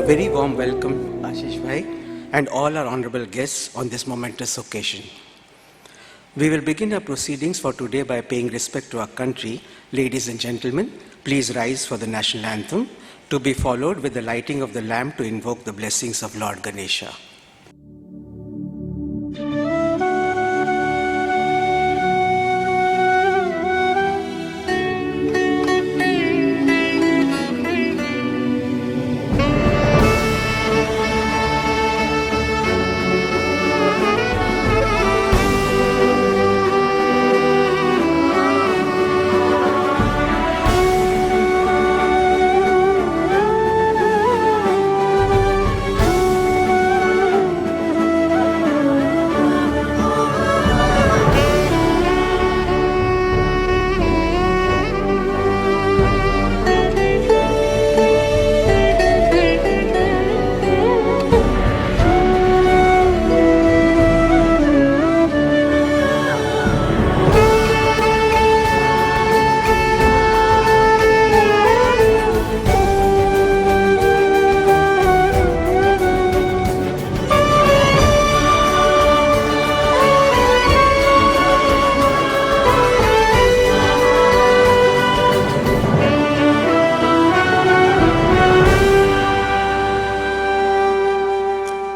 very warm welcome, Ashish Bhai, and all our honorable guests on this momentous occasion. We will begin our proceedings for today by paying respect to our country. Ladies and gentlemen, please rise for the national anthem, to be followed with the lighting of the lamp to invoke the blessings of Lord Ganesha.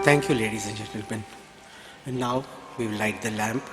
Thank you, ladies and gentlemen. And now we will light the lamp.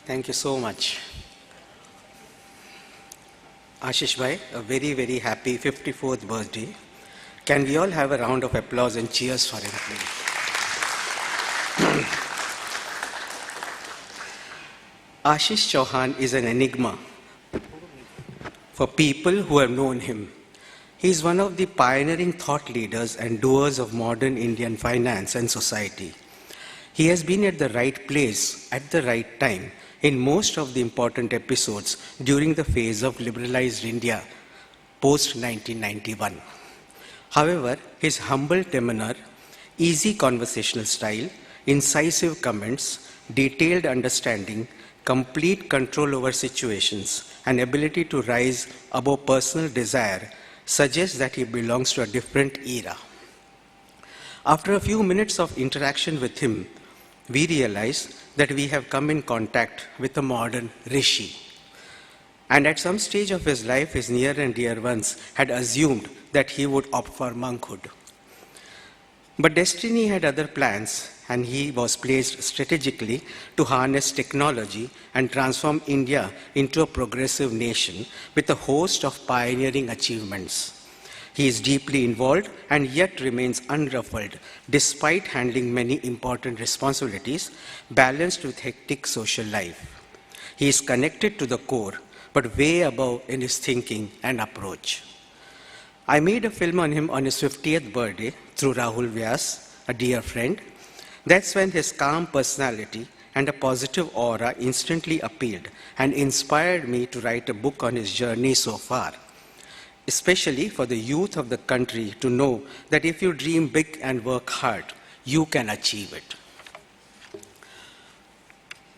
Thank you so much. Ashish Bhai, a very, very happy 54th birthday. Can we all have a round of applause and cheers for him, please? Ashish Chauhan is an enigma for people who have known him. He is one of the pioneering thought leaders and doers of modern Indian finance and society. He has been at the right place at the right time in most of the important episodes during the phase of liberalized India post-1991. However, his humble demeanor, easy conversational style, incisive comments, detailed understanding, complete control over situations, and ability to rise above personal desire suggests that he belongs to a different era. After a few minutes of interaction with him, we realized that we have come in contact with a modern rishi. And at some stage of his life, his near and dear ones had assumed that he would opt for monkhood. But destiny had other plans, and he was placed strategically to harness technology and transform India into a progressive nation with a host of pioneering achievements. He is deeply involved and yet remains unruffled despite handling many important responsibilities balanced with hectic social life. He is connected to the core, but way above in his thinking and approach. I made a film on him on his 50th birthday through Rahul Vyas, a dear friend. That's when his calm personality and a positive aura instantly appealed and inspired me to write a book on his journey so far, especially for the youth of the country to know that if you dream big and work hard, you can achieve it.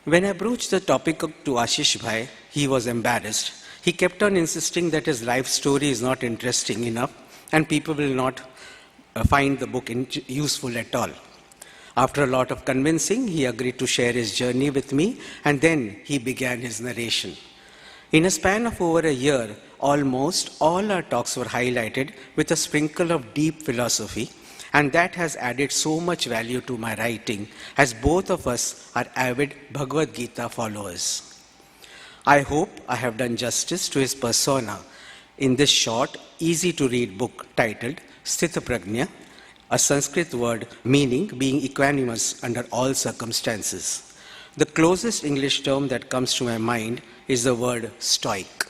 When I broached the topic to Ashish Bhai, he was embarrassed. He kept on insisting that his life story is not interesting enough and people will not find the book useful at all. After a lot of convincing, he agreed to share his journey with me, and then he began his narration. In a span of over a year, almost all our talks were highlighted with a sprinkle of deep philosophy, and that has added so much value to my writing, as both of us are avid Bhagavad Gita followers. I hope I have done justice to his persona in this short, easy-to-read book titled Sthita Prajna, a Sanskrit word meaning being equanimous under all circumstances. The closest English term that comes to my mind is the word stoic.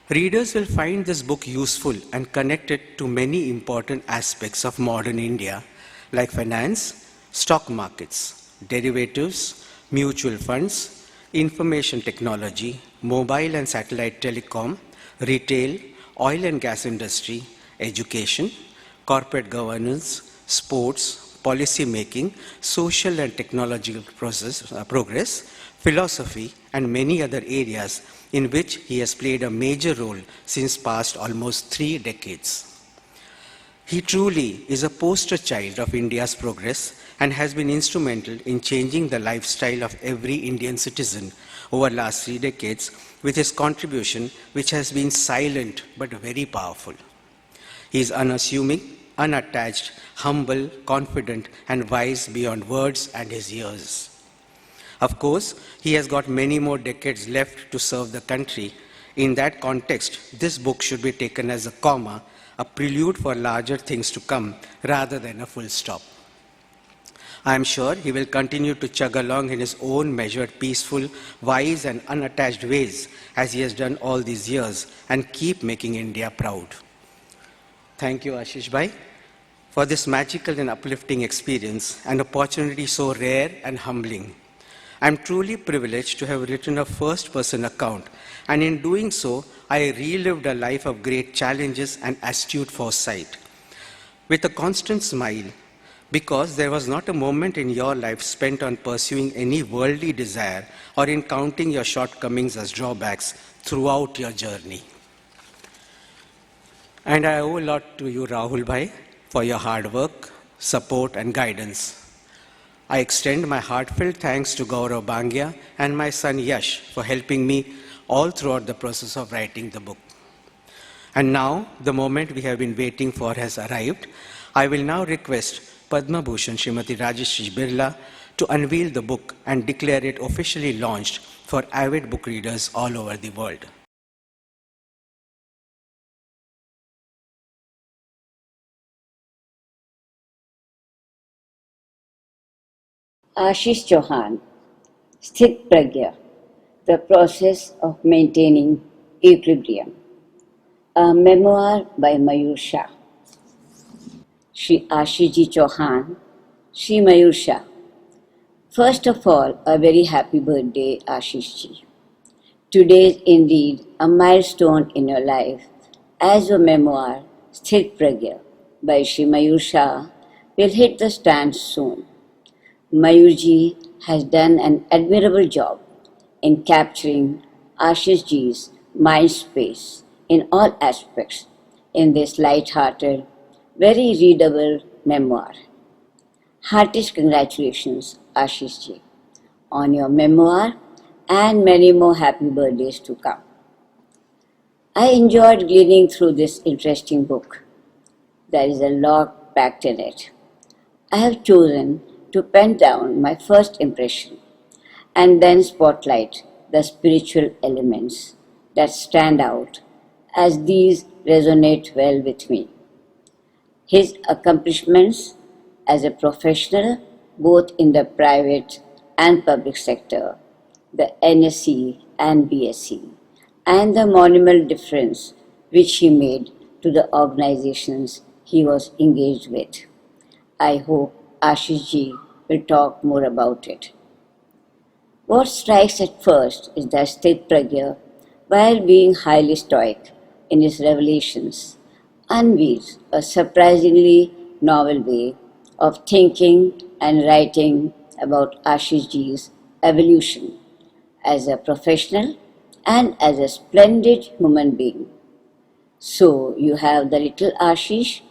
Readers will find this book useful and connected to many important aspects of modern India, like finance, stock markets, derivatives, mutual funds, information technology, mobile and satellite telecom, retail, oil and gas industry, education, corporate governance, sports, policy making, social and technological progress, philosophy, and many other areas in which he has played a major role since past almost 3 decades. He truly is a poster child of India's progress and has been instrumental in changing the lifestyle of every Indian citizen over the last 3 decades with his contribution, which has been silent but very powerful. He is unassuming, unattached, humble, confident, and wise beyond words and his years. Of course, he has got many more decades left to serve the country. In that context, this book should be taken as a comma, a prelude for larger things to come, rather than a full stop. I am sure he will continue to chug along in his own measured, peaceful, wise, and unattached ways, as he has done all these years, and keep making India proud. Thank you, Ashish Bhai, for this magical and uplifting experience, an opportunity so rare and humbling. I am truly privileged to have written a first-person account, and in doing so, I relived a life of great challenges and astute foresight. With a constant smile, because there was not a moment in your life spent on pursuing any worldly desire or in counting your shortcomings as drawbacks throughout your journey. And I owe a lot to you, Rahul Bhai, for your hard work, support, and guidance. I extend my heartfelt thanks to Gaurav Bangia and my son Yash for helping me all throughout the process of writing the book. And now, the moment we have been waiting for has arrived. I will now request Padma Bhushan Srimati Rajeshri Birla to unveil the book and declare it officially launched for avid book readers all over the world. Ashish Chauhan, Sthit Pragya, The Process of Maintaining Equilibrium. A memoir by Mayur Shah. Shri Ashishji Chauhan, Shri Mayur Shah. First of all, a very happy birthday, Ashishji. Today is indeed a milestone in your life, as your memoir, Sthit Pragya, by Shri Mayur Shah, will hit the stands soon. Mayurji has done an admirable job in capturing Ashishji's mind space in all aspects in this light-hearted, very readable memoir. Heartiest congratulations, Ashishji, on your memoir and many more happy birthdays to come. I enjoyed gleaning through this interesting book. There is a lot packed in it. I have chosen to pen down my first impression and then spotlight the spiritual elements that stand out, as these resonate well with me. His accomplishments as a professional, both in the private and public sector, the NSE and BSE, and the monumental difference which he made to the organizations he was engaged with. I hope Ashishji will talk more about it. What strikes at first is that Sthit Pragya, while being highly stoic in his revelations, unveils a surprisingly novel way of thinking and writing about Ashishji's evolution as a professional and as a splendid human being. So you have the little Ashish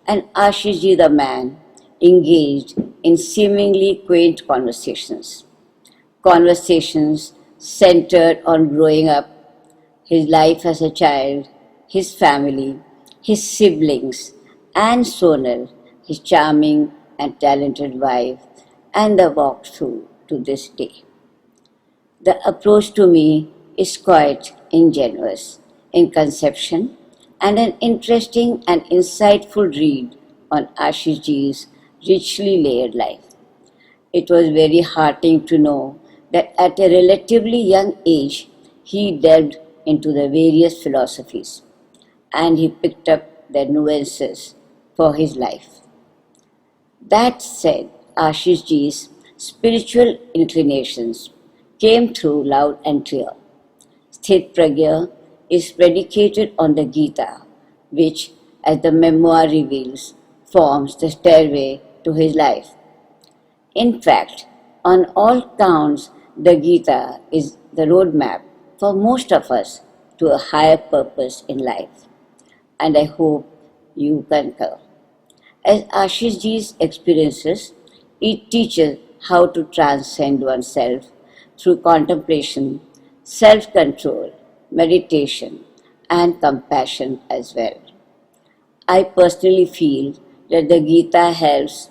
and Ashishji the man engaged in seemingly quaint conversations. Conversations centered on growing up, his life as a child, his family, his siblings, and Sonal, his charming and talented wife, and the walk through to this day. The approach to me is quite ingenuous in conception and an interesting and insightful read on Ashishji's richly layered life. It was very heartening to know that at a relatively young age he delved into the various philosophies and he picked up the nuances for his life. That said, Ashish Ji's spiritual inclinations came through loud and clear. Sthit Pragya is predicated on the Gita, which, as the memoir reveals, forms the stairway to his life. In fact, on all counts, the Gita is the roadmap for most of us to a higher purpose in life. And I hope you concur. As Ashish Ji's experiences, it teaches how to transcend oneself through contemplation, self control, meditation, and compassion as well. I personally feel that the Gita helps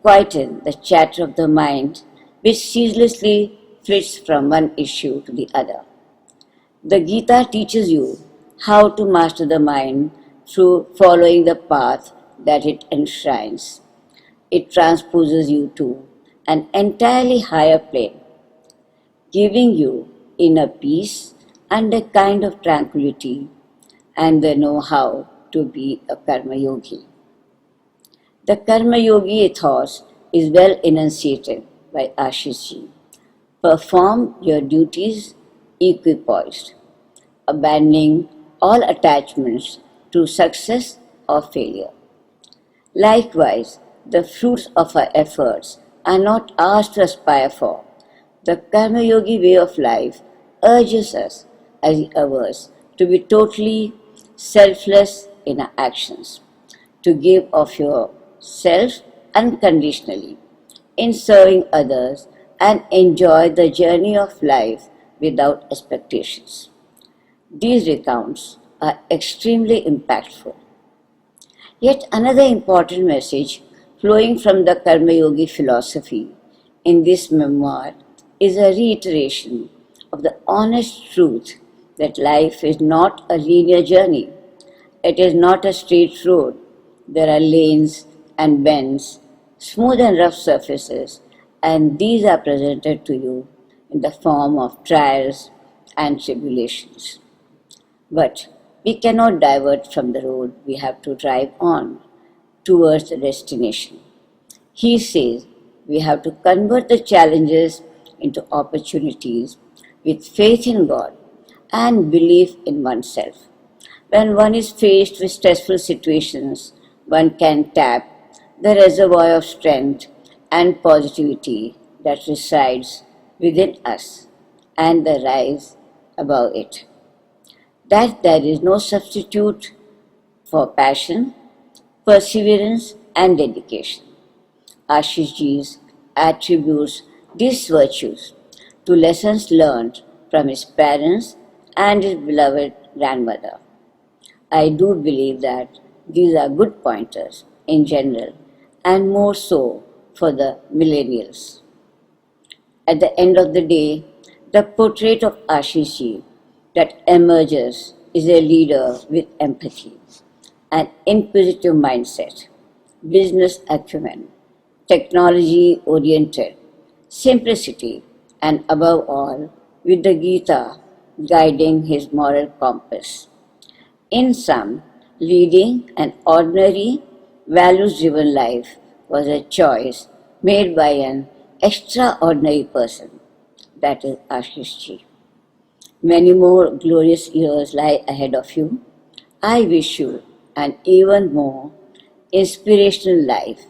quieten the chatter of the mind which ceaselessly flits from one issue to the other. The Gita teaches you how to master the mind through following the path that it enshrines. It transposes you to an entirely higher plane, giving you inner peace and a kind of tranquility and the know how to be a karma yogi. The karma yogi ethos is well enunciated by Ashish Ji. Perform your duties equipoised, abandoning all attachments to success or failure. Likewise, the fruits of our efforts are not ours to aspire for. The Karma Yogi way of life urges us, as ours, to be totally selfless in our actions, to give of yourself unconditionally in serving others and enjoy the journey of life without expectations. These recounts are extremely impactful. Yet another important message flowing from the Karma Yogi philosophy in this memoir is a reiteration of the honest truth that life is not a linear journey. It is not a straight road. There are lanes and bends, smooth and rough surfaces, and these are presented to you in the form of trials and tribulations. But we cannot divert from the road we have to drive on towards the destination. He says we have to convert the challenges into opportunities with faith in God and belief in oneself. When one is faced with stressful situations, one can tap the reservoir of strength and positivity that resides within us and the rise above it. That there is no substitute for passion, perseverance, and dedication. Ashish Ji attributes these virtues to lessons learned from his parents and his beloved grandmother. I do believe that these are good pointers in general and more so for the millennials. At the end of the day, the portrait of Ashish Ji that emerges is a leader with empathy, an inquisitive mindset, business acumen, technology oriented, simplicity, and above all, with the Gita guiding his moral compass. In sum, leading an ordinary, values driven life was a choice made by an extraordinary person, that is Ashish Ji. Many more glorious years lie ahead of you. I wish you an even more inspirational life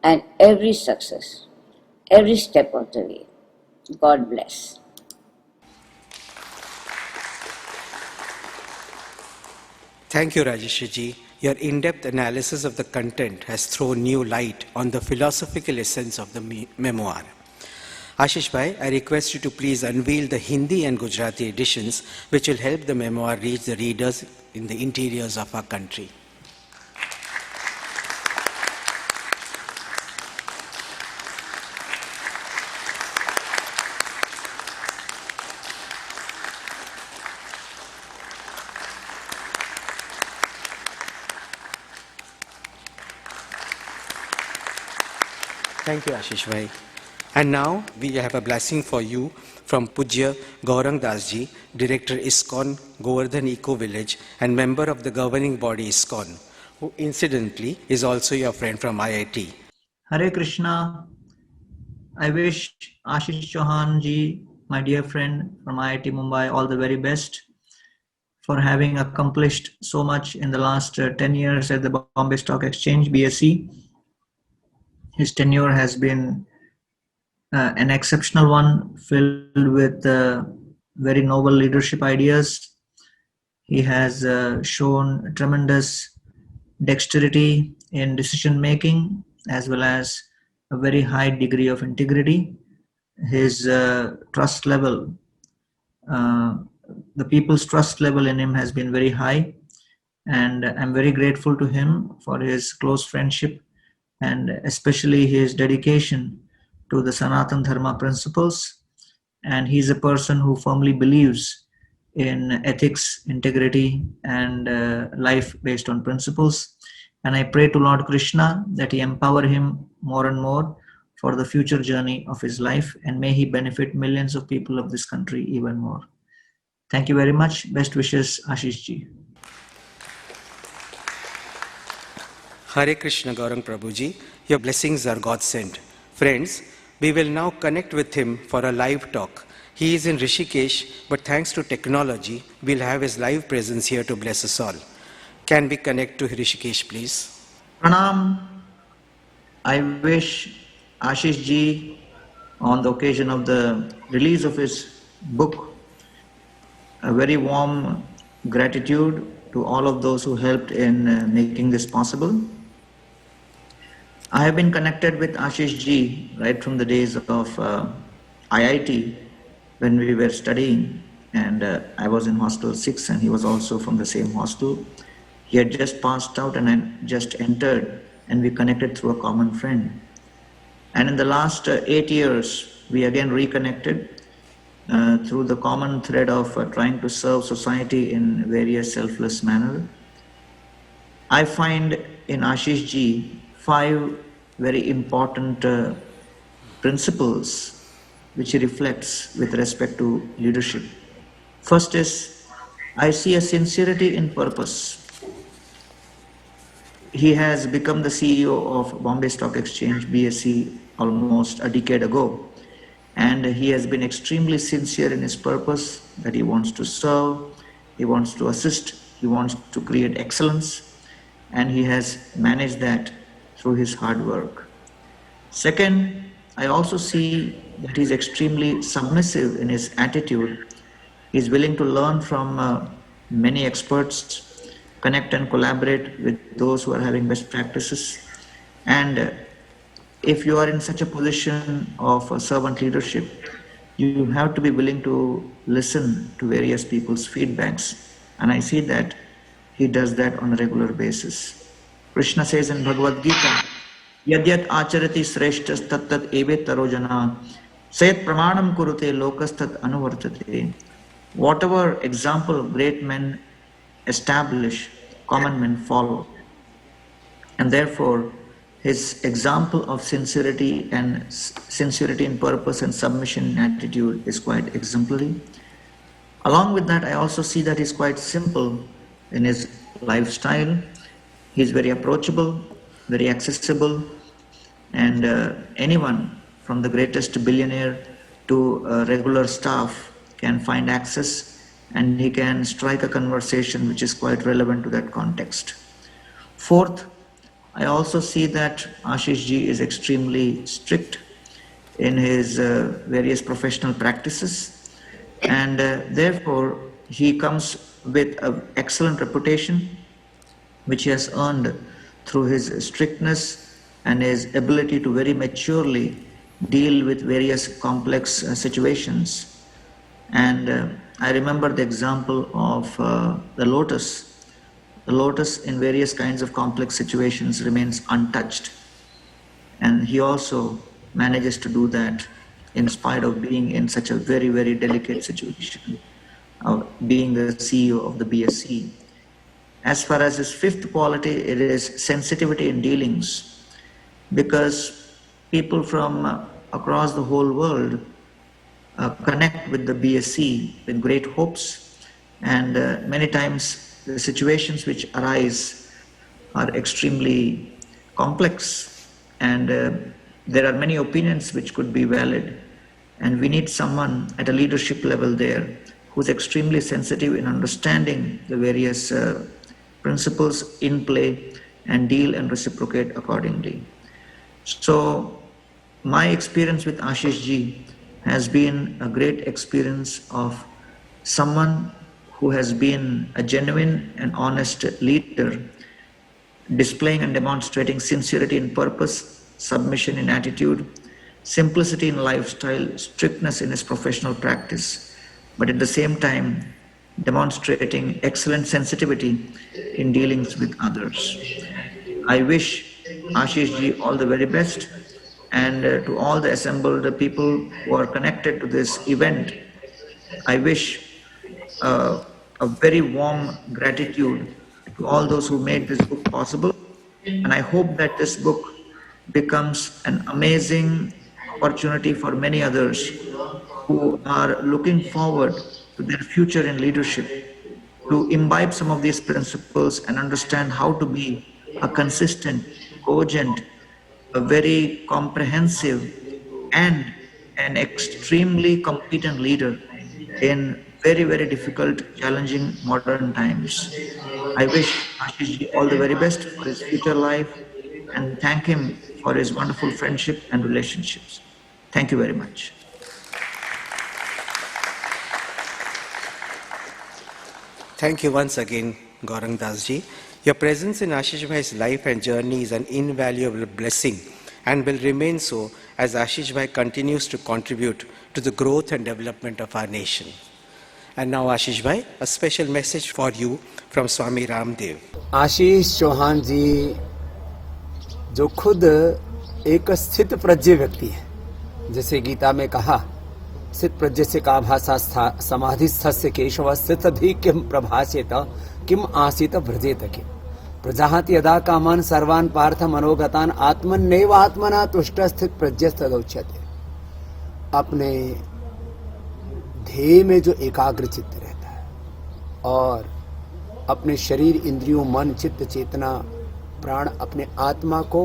and every success, every step of the way. God bless. Thank you, Rajesh Ji. Your in-depth analysis of the content has thrown new light on the philosophical essence of the memoir. Ashish Bhai, I request you to please unveil the Hindi and Gujarati editions which will help the memoir reach the readers in the interiors of our country. Thank you, Ashish Bhai. And now we have a blessing for you from Pujya Gaurang Das Ji, Director ISKCON Govardhan Eco Village and member of the governing body ISKCON, who incidentally is also your friend from IIT. Hare Krishna. I wish Ashish Chauhan ji, my dear friend from IIT Mumbai, all the very best for having accomplished so much in the last 10 years at the Bombay Stock Exchange, BSE. His tenure has been an exceptional one, filled with very noble leadership ideas. He has shown tremendous dexterity in decision making as well as a very high degree of integrity. His trust level, the people's trust level in him has been very high, and I'm very grateful to him for his close friendship and especially his dedication to the Sanatan Dharma principles. And he's a person who firmly believes in ethics, integrity, and life based on principles. And I pray to Lord Krishna that he empower him more and more for the future journey of his life, and may he benefit millions of people of this country even more. Thank you very much. Best wishes, Ashish ji. Hare Krishna Gaurang Prabhuji, your blessings are God sent. Friends, we will now connect with him for a live talk. He is in Rishikesh, but thanks to technology, we'll have his live presence here to bless us all. Can we connect to Rishikesh, please? Pranam. I wish Ashish ji, on the occasion of the release of his book, a very warm gratitude to all of those who helped in making this possible. I have been connected with Ashish ji right from the days of IIT when we were studying, and I was in hostel 6 and he was also from the same hostel. He had just passed out and I just entered, and we connected through a common friend. And in the last 8 years, we again reconnected through the common thread of trying to serve society in various selfless manner. I find in Ashish ji 5 very important principles which he reflects with respect to leadership. First is, I see a sincerity in purpose. He has become the CEO of Bombay Stock Exchange, BSE, almost a decade ago. And he has been extremely sincere in his purpose that he wants to serve, he wants to assist, he wants to create excellence, and he has managed that through his hard work. Second, I also see that he's extremely submissive in his attitude. He's willing to learn from many experts, connect and collaborate with those who are having best practices. And if you are in such a position of servant leadership, you have to be willing to listen to various people's feedbacks. And I see that he does that on a regular basis. Krishna says in Bhagavad Gita, Yadyat acharati sreshtas tattat eve tarojana sayat pramanam kurute lokastat anuvartate. Whatever example great men establish, common men follow. And therefore, his example of sincerity in purpose and submission in attitude is quite exemplary. Along with that, I also see that he's quite simple in his lifestyle. He's very approachable, very accessible, and anyone from the greatest billionaire to regular staff can find access, and he can strike a conversation which is quite relevant to that context. Fourth, I also see that Ashish ji is extremely strict in his various professional practices, and therefore he comes with an excellent reputation which he has earned through his strictness and his ability to very maturely deal with various complex situations. And I remember the example of the lotus. The lotus in various kinds of complex situations remains untouched. And he also manages to do that in spite of being in such a very, very delicate situation, of being the CEO of the BSE. As far as his fifth quality, it is sensitivity in dealings, because people from across the whole world connect with the BSc with great hopes, and many times the situations which arise are extremely complex, and there are many opinions which could be valid, and we need someone at a leadership level there who's extremely sensitive in understanding the various principles in play and deal and reciprocate accordingly. So my experience with Ashish ji has been a great experience of someone who has been a genuine and honest leader, displaying and demonstrating sincerity in purpose, submission in attitude, simplicity in lifestyle, strictness in his professional practice, but at the same time demonstrating excellent sensitivity in dealings with others. I wish Ashish ji all the very best, and to all the assembled people who are connected to this event, I wish a very warm gratitude to all those who made this book possible, and I hope that this book becomes an amazing opportunity for many others who are looking forward to their future in leadership to imbibe some of these principles and understand how to be a consistent, cogent, a very comprehensive and an extremely competent leader in very, very difficult, challenging modern times. I wish Ashish ji all the very best for his future life and thank him for his wonderful friendship and relationships. Thank you very much. Thank you once again, Gaurang Das ji. Your presence in Ashish Bhai's life and journey is an invaluable blessing and will remain so as Ashish Bhai continues to contribute to the growth and development of our nation. And now, Ashish Bhai, a special message for you from Swami Ramdev. Ashish Chauhan जी जो खुद एक स्थित प्रज्ञ व्यक्ति है, जैसे गीता में कहा, स्थित प्रज्ञ से का भाषा समाधिस्थस्य केशव स्थित किम प्रभाषेत किम आसीत व्रजेत किम प्रजाहति यदा कामान सर्वान पार्थ मनोगतान आत्मन्नेव आत्मना तुष्ट स्थित प्रज्ञ तदुच्यते। अपने ध्येय में जो एकाग्र चित्त रहता है और अपने शरीर, इंद्रियों, मन, चित्त, चेतना, प्राण, अपने आत्मा को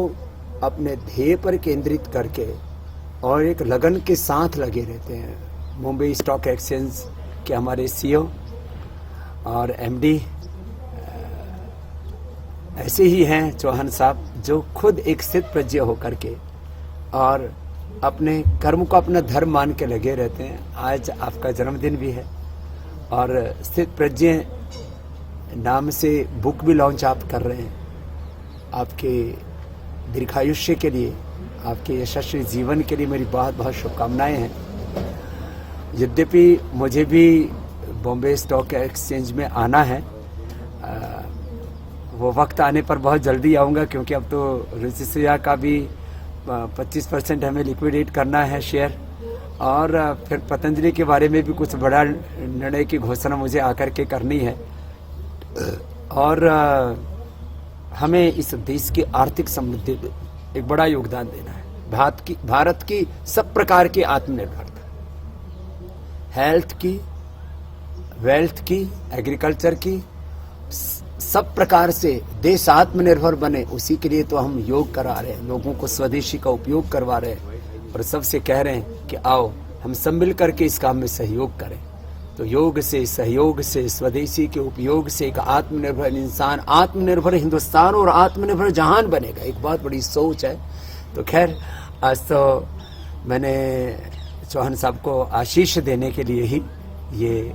अपने ध्येय पर केंद्रित करके और एक लगन के साथ लगे रहते हैं। मुंबई स्टॉक एक्सचेंज के हमारे सीईओ और एमडी ऐसे ही हैं चौहान साहब, जो खुद एक स्थित प्रज्ञ होकर के और अपने कर्म को अपना धर्म मान के लगे रहते हैं। आज आपका जन्मदिन भी है और स्थित प्रज्ञ नाम से बुक भी लॉन्च आप कर रहे हैं। आपके दीर्घायुष्य के लिए, आपके यशस्वी जीवन के लिए मेरी बहुत बहुत शुभकामनाएं हैं। यद्यपि मुझे भी बॉम्बे स्टॉक एक्सचेंज में आना है, वो वक्त आने पर बहुत जल्दी आऊँगा, क्योंकि अब तो रजिस्ट्रिया का भी 25% हमें लिक्विडेट करना है शेयर, और फिर पतंजलि के बारे में भी कुछ बड़ा निर्णय की घोषणा मुझे आकर के करनी है। और हमें इस देश की आर्थिक समृद्धि में एक बड़ा योगदान देना है। भारत की सब प्रकार की आत्मनिर्भरता, हेल्थ की, वेल्थ की, एग्रीकल्चर की, सब प्रकार से देश आत्मनिर्भर बने, उसी के लिए तो हम योग करा रहे हैं, लोगों को स्वदेशी का उपयोग करवा रहे हैं और सबसे कह रहे हैं कि आओ हम सब मिल करके इस काम में सहयोग करें। तो योग से, सहयोग से, स्वदेशी के उपयोग से एक आत्मनिर्भर इंसान, आत्मनिर्भर हिंदुस्तान और आत्मनिर्भर जहान बनेगा। एक बहुत बड़ी सोच है। तो खैर, आज तो मैंने चौहान साहब को आशीष देने के लिए ही ये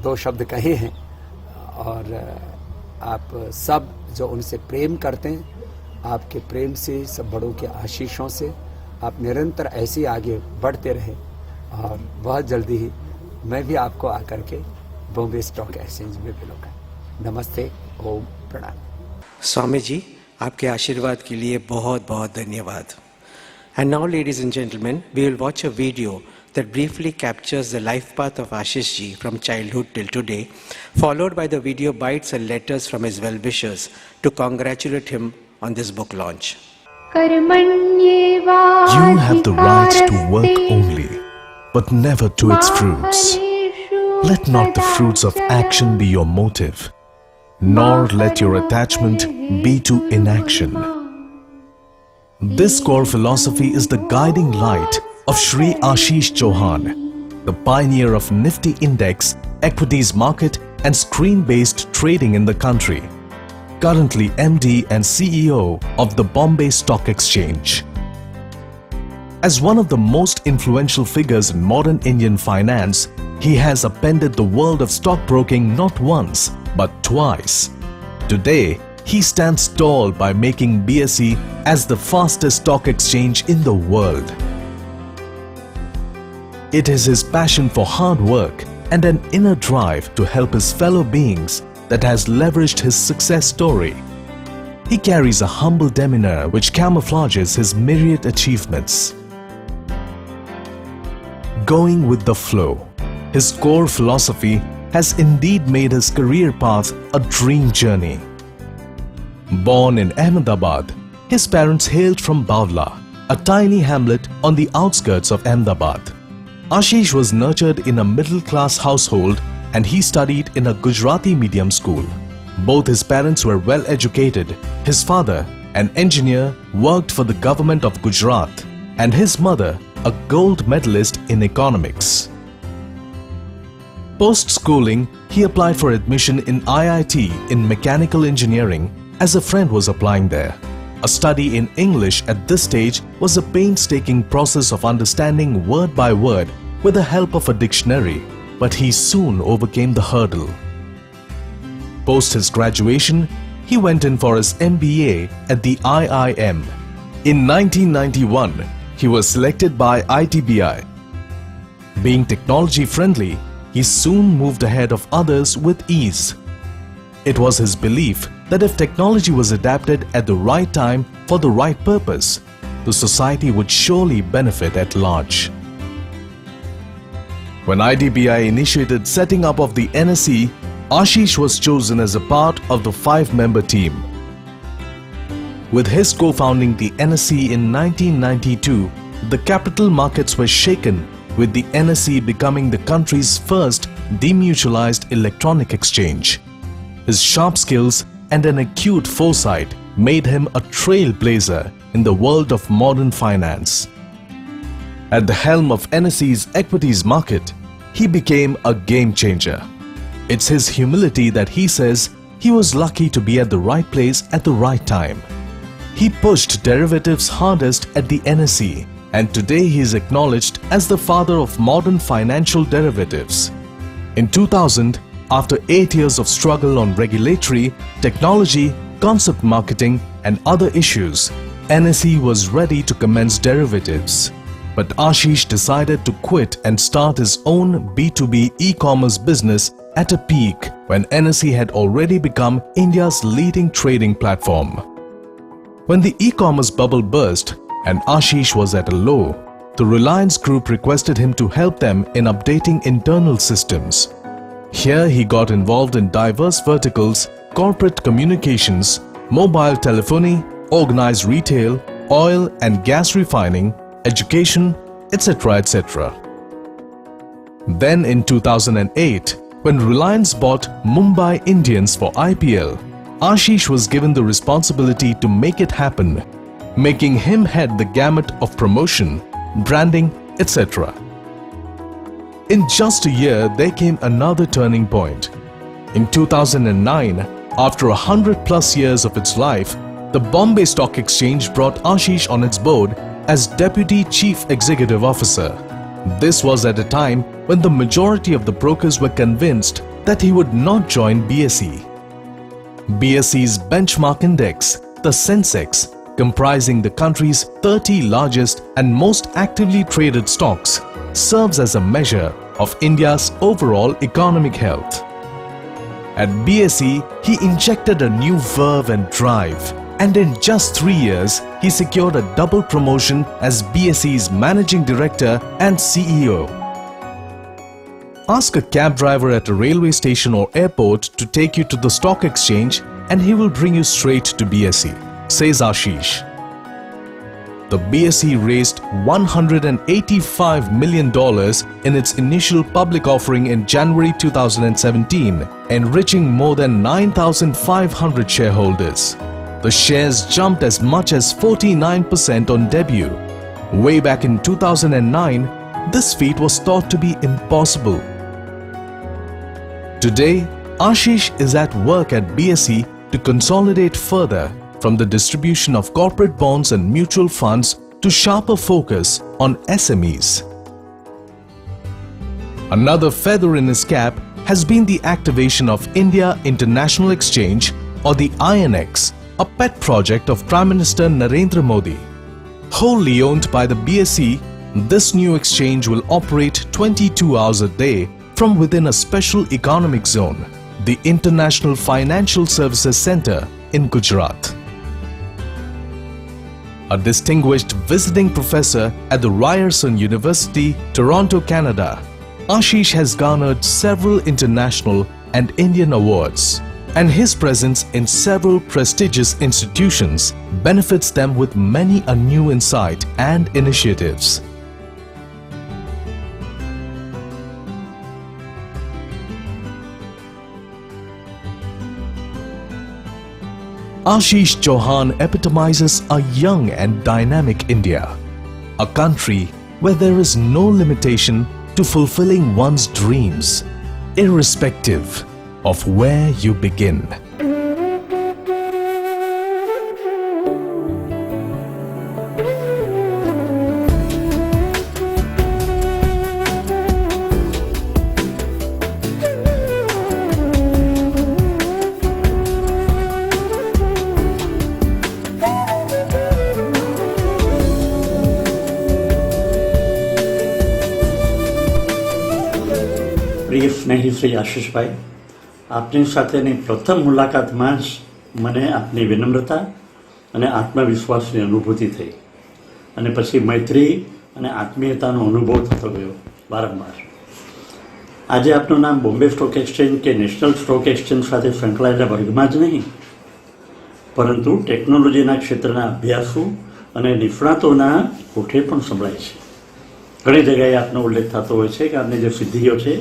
2 शब्द कहे हैं, और आप सब जो उनसे प्रेम करते हैं, आपके प्रेम से, सब बड़ों के आशीषों से आप निरंतर ऐसे आगे बढ़ते रहे, और बहुत जल्दी ही मैं भी आपको आकर के बॉम्बे स्टॉक एक्सचेंज में मिलूंगा। नमस्ते, ओम प्रणाम। स्वामी जी, आपके आशीर्वाद के लिए बहुत बहुत धन्यवाद। And now, ladies and gentlemen, we will watch a video that briefly captures the life path of Ashish ji from childhood till today, followed by the video bites and letters from his well-wishers to congratulate him on this book launch. कर्मण्येवाधिकारस्ते You have the right to work only, but never to its fruits. Let not the fruits of action be your motive, nor let your attachment be to inaction. This core philosophy is the guiding light of Shri Ashish Chauhan, the pioneer of Nifty Index, equities market and screen-based trading in the country. Currently MD and CEO of the Bombay Stock Exchange. As one of the most influential figures in modern Indian finance, he has upended the world of stockbroking not once, but twice. Today, he stands tall by making BSE as the fastest stock exchange in the world. It is his passion for hard work and an inner drive to help his fellow beings that has leveraged his success story. He carries a humble demeanor which camouflages his myriad achievements. Going with the flow, his core philosophy has indeed made his career path a dream journey. Born in Ahmedabad, his parents hailed from Bawla, a tiny hamlet on the outskirts of Ahmedabad. Ashish was nurtured in a middle-class household and he studied in a Gujarati medium school. Both his parents were well educated. His father, an engineer, worked for the government of Gujarat, and his mother, a gold medalist in economics. Post-schooling, he applied for admission in IIT in mechanical engineering as a friend was applying there. A study in English at this stage was a painstaking process of understanding word by word with the help of a dictionary, but he soon overcame the hurdle. Post his graduation, he went in for his MBA at the IIM. In 1991, he was selected by ITBI. Being technology friendly, he soon moved ahead of others with ease. It was his belief that if technology was adapted at the right time for the right purpose, the society would surely benefit at large. When IDBI initiated setting up of the NSE, Ashish was chosen as a part of the 5-member team. With his co-founding the NSE in 1992, the capital markets were shaken, with the NSE becoming the country's first demutualized electronic exchange. His sharp skills and an acute foresight made him a trailblazer in the world of modern finance. At the helm of NSE's equities market, he became a game changer. It's his humility that he says he was lucky to be at the right place at the right time. He pushed derivatives hardest at the NSE, and today he is acknowledged as the father of modern financial derivatives. In 2000, after 8 years of struggle on regulatory, technology, concept marketing and other issues, NSE was ready to commence derivatives. But Ashish decided to quit and start his own B2B e-commerce business at a peak when NSE had already become India's leading trading platform. When the e-commerce bubble burst and Ashish was at a low, the Reliance Group requested him to help them in updating internal systems. Here he got involved in diverse verticals, corporate communications, mobile telephony, organized retail, oil and gas refining, education, etc. etc. Then in 2008, when Reliance bought Mumbai Indians for IPL, Ashish was given the responsibility to make it happen, making him head the gamut of promotion, branding, etc. In just a year, there came another turning point. In 2009, after 100+ years of its life, the Bombay Stock Exchange brought Ashish on its board as Deputy Chief Executive Officer. This was at a time when the majority of the brokers were convinced that he would not join BSE. BSE's benchmark index, the Sensex, comprising the country's 30 largest and most actively traded stocks, serves as a measure of India's overall economic health. At BSE, he injected a new verve and drive, and in just 3 years, he secured a double promotion as BSE's Managing Director and CEO. Ask a cab driver at a railway station or airport to take you to the stock exchange and he will bring you straight to BSE, says Ashish. the BSE raised $185 million in its initial public offering in January 2017, enriching more than 9,500 shareholders. The shares jumped as much as 49% on debut. Way back in 2009, this feat was thought to be impossible. Today, Ashish is at work at BSE to consolidate further from the distribution of corporate bonds and mutual funds to sharper focus on SMEs. Another feather in his cap has been the activation of India International Exchange, or the INX, a pet project of Prime Minister Narendra Modi. Wholly owned by the BSE, this new exchange will operate 22 hours a day from within a special economic zone, the International Financial Services Centre in Gujarat. A distinguished visiting professor at the Ryerson University, Toronto, Canada, Ashish has garnered several international and Indian awards, and his presence in several prestigious institutions benefits them with many a new insight and initiatives. Ashish Chauhan epitomizes a young and dynamic India, a country where there is no limitation to fulfilling one's dreams, irrespective of where you begin. પ્રિય સ્નેહી શ્રી આશીષભાઈ, આપની સાથેની પ્રથમ મુલાકાતમાં જ મને આપની વિનમ્રતા અને આત્મવિશ્વાસની અનુભૂતિ થઈ અને પછી મૈત્રી અને આત્મીયતાનો અનુભવ થતો ગયો વારંવાર. આજે આપનું નામ બોમ્બે સ્ટોક એક્સચેન્જ કે નેશનલ સ્ટોક એક્સચેન્જ સાથે સંકળાયેલા વર્ગમાં જ નહીં, પરંતુ ટેકનોલોજીના ક્ષેત્રના અભ્યાસુ અને નિષ્ણાતોના કોઠે પણ સંભળાય છે. ઘણી જગ્યાએ આપનો ઉલ્લેખ થતો હોય છે કે આપની જે સિદ્ધિઓ છે,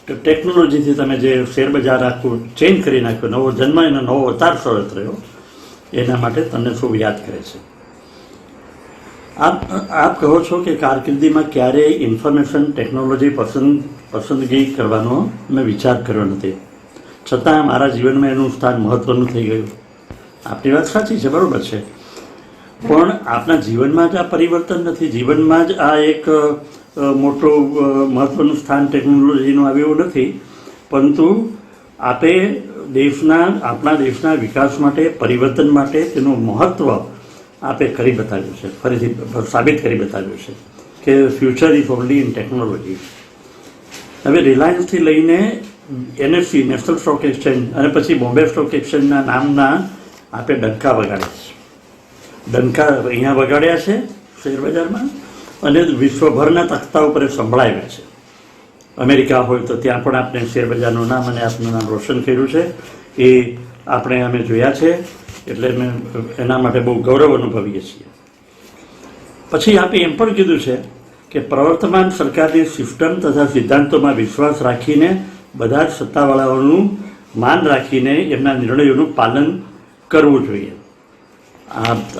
તો ટેકનોલોજીથી તમે જે શેરબજાર આખું ચેન્જ કરી નાખ્યો, નવો જન્મ એનો નવો અવતાર શરત રહ્યો, એના માટે તમને ખૂબ યાદ કરે છે. આપ કહો છો કે કારકિર્દીમાં ક્યારેય ઇન્ફોર્મેશન ટેકનોલોજી પસંદગી કરવાનો મેં વિચાર કર્યો નથી, છતાં મારા જીવનમાં એનું સ્થાન મહત્ત્વનું થઈ ગયું. આપની વાત સાચી છે, બરાબર છે, પણ આપના જીવનમાં જ આ પરિવર્તન નથી, જીવનમાં જ આ એક મોટું મહત્ત્વનું સ્થાન ટેકનોલોજીનું આવ્યું નથી, પરંતુ આપે આપણા દેશના વિકાસ માટે, પરિવર્તન માટે તેનું મહત્ત્વ આપે કરી બતાવ્યું છે, ફરીથી સાબિત કરી બતાવ્યું છે કે future is only in technology. હવે રિલાયન્સથી લઈને NSE નેશનલ સ્ટોક એક્સચેન્જ અને પછી બોમ્બે સ્ટોક એક્સચેન્જના નામના આપે ડંકા વગાડ્યા છે. ડંકા અહીંયા વગાડ્યા છે શેરબજારમાં અને વિશ્વભરના તખ્તા ઉપર સંભળાવ્યા છે. અમેરિકા હોય તો ત્યાં પણ આપણે શેરબજારનું નામ અને આપનું નામ રોશન કર્યું છે, એ અમે જોયા છે, એટલે અમે એના માટે બહુ ગૌરવ અનુભવીએ છીએ. પછી આપે એમ પણ કીધું છે કે પ્રવર્તમાન સરકારની સિસ્ટમ તથા સિદ્ધાંતોમાં વિશ્વાસ રાખીને બધા જ સત્તાવાળાઓનું માન રાખીને એમના નિર્ણયોનું પાલન કરવું જોઈએ.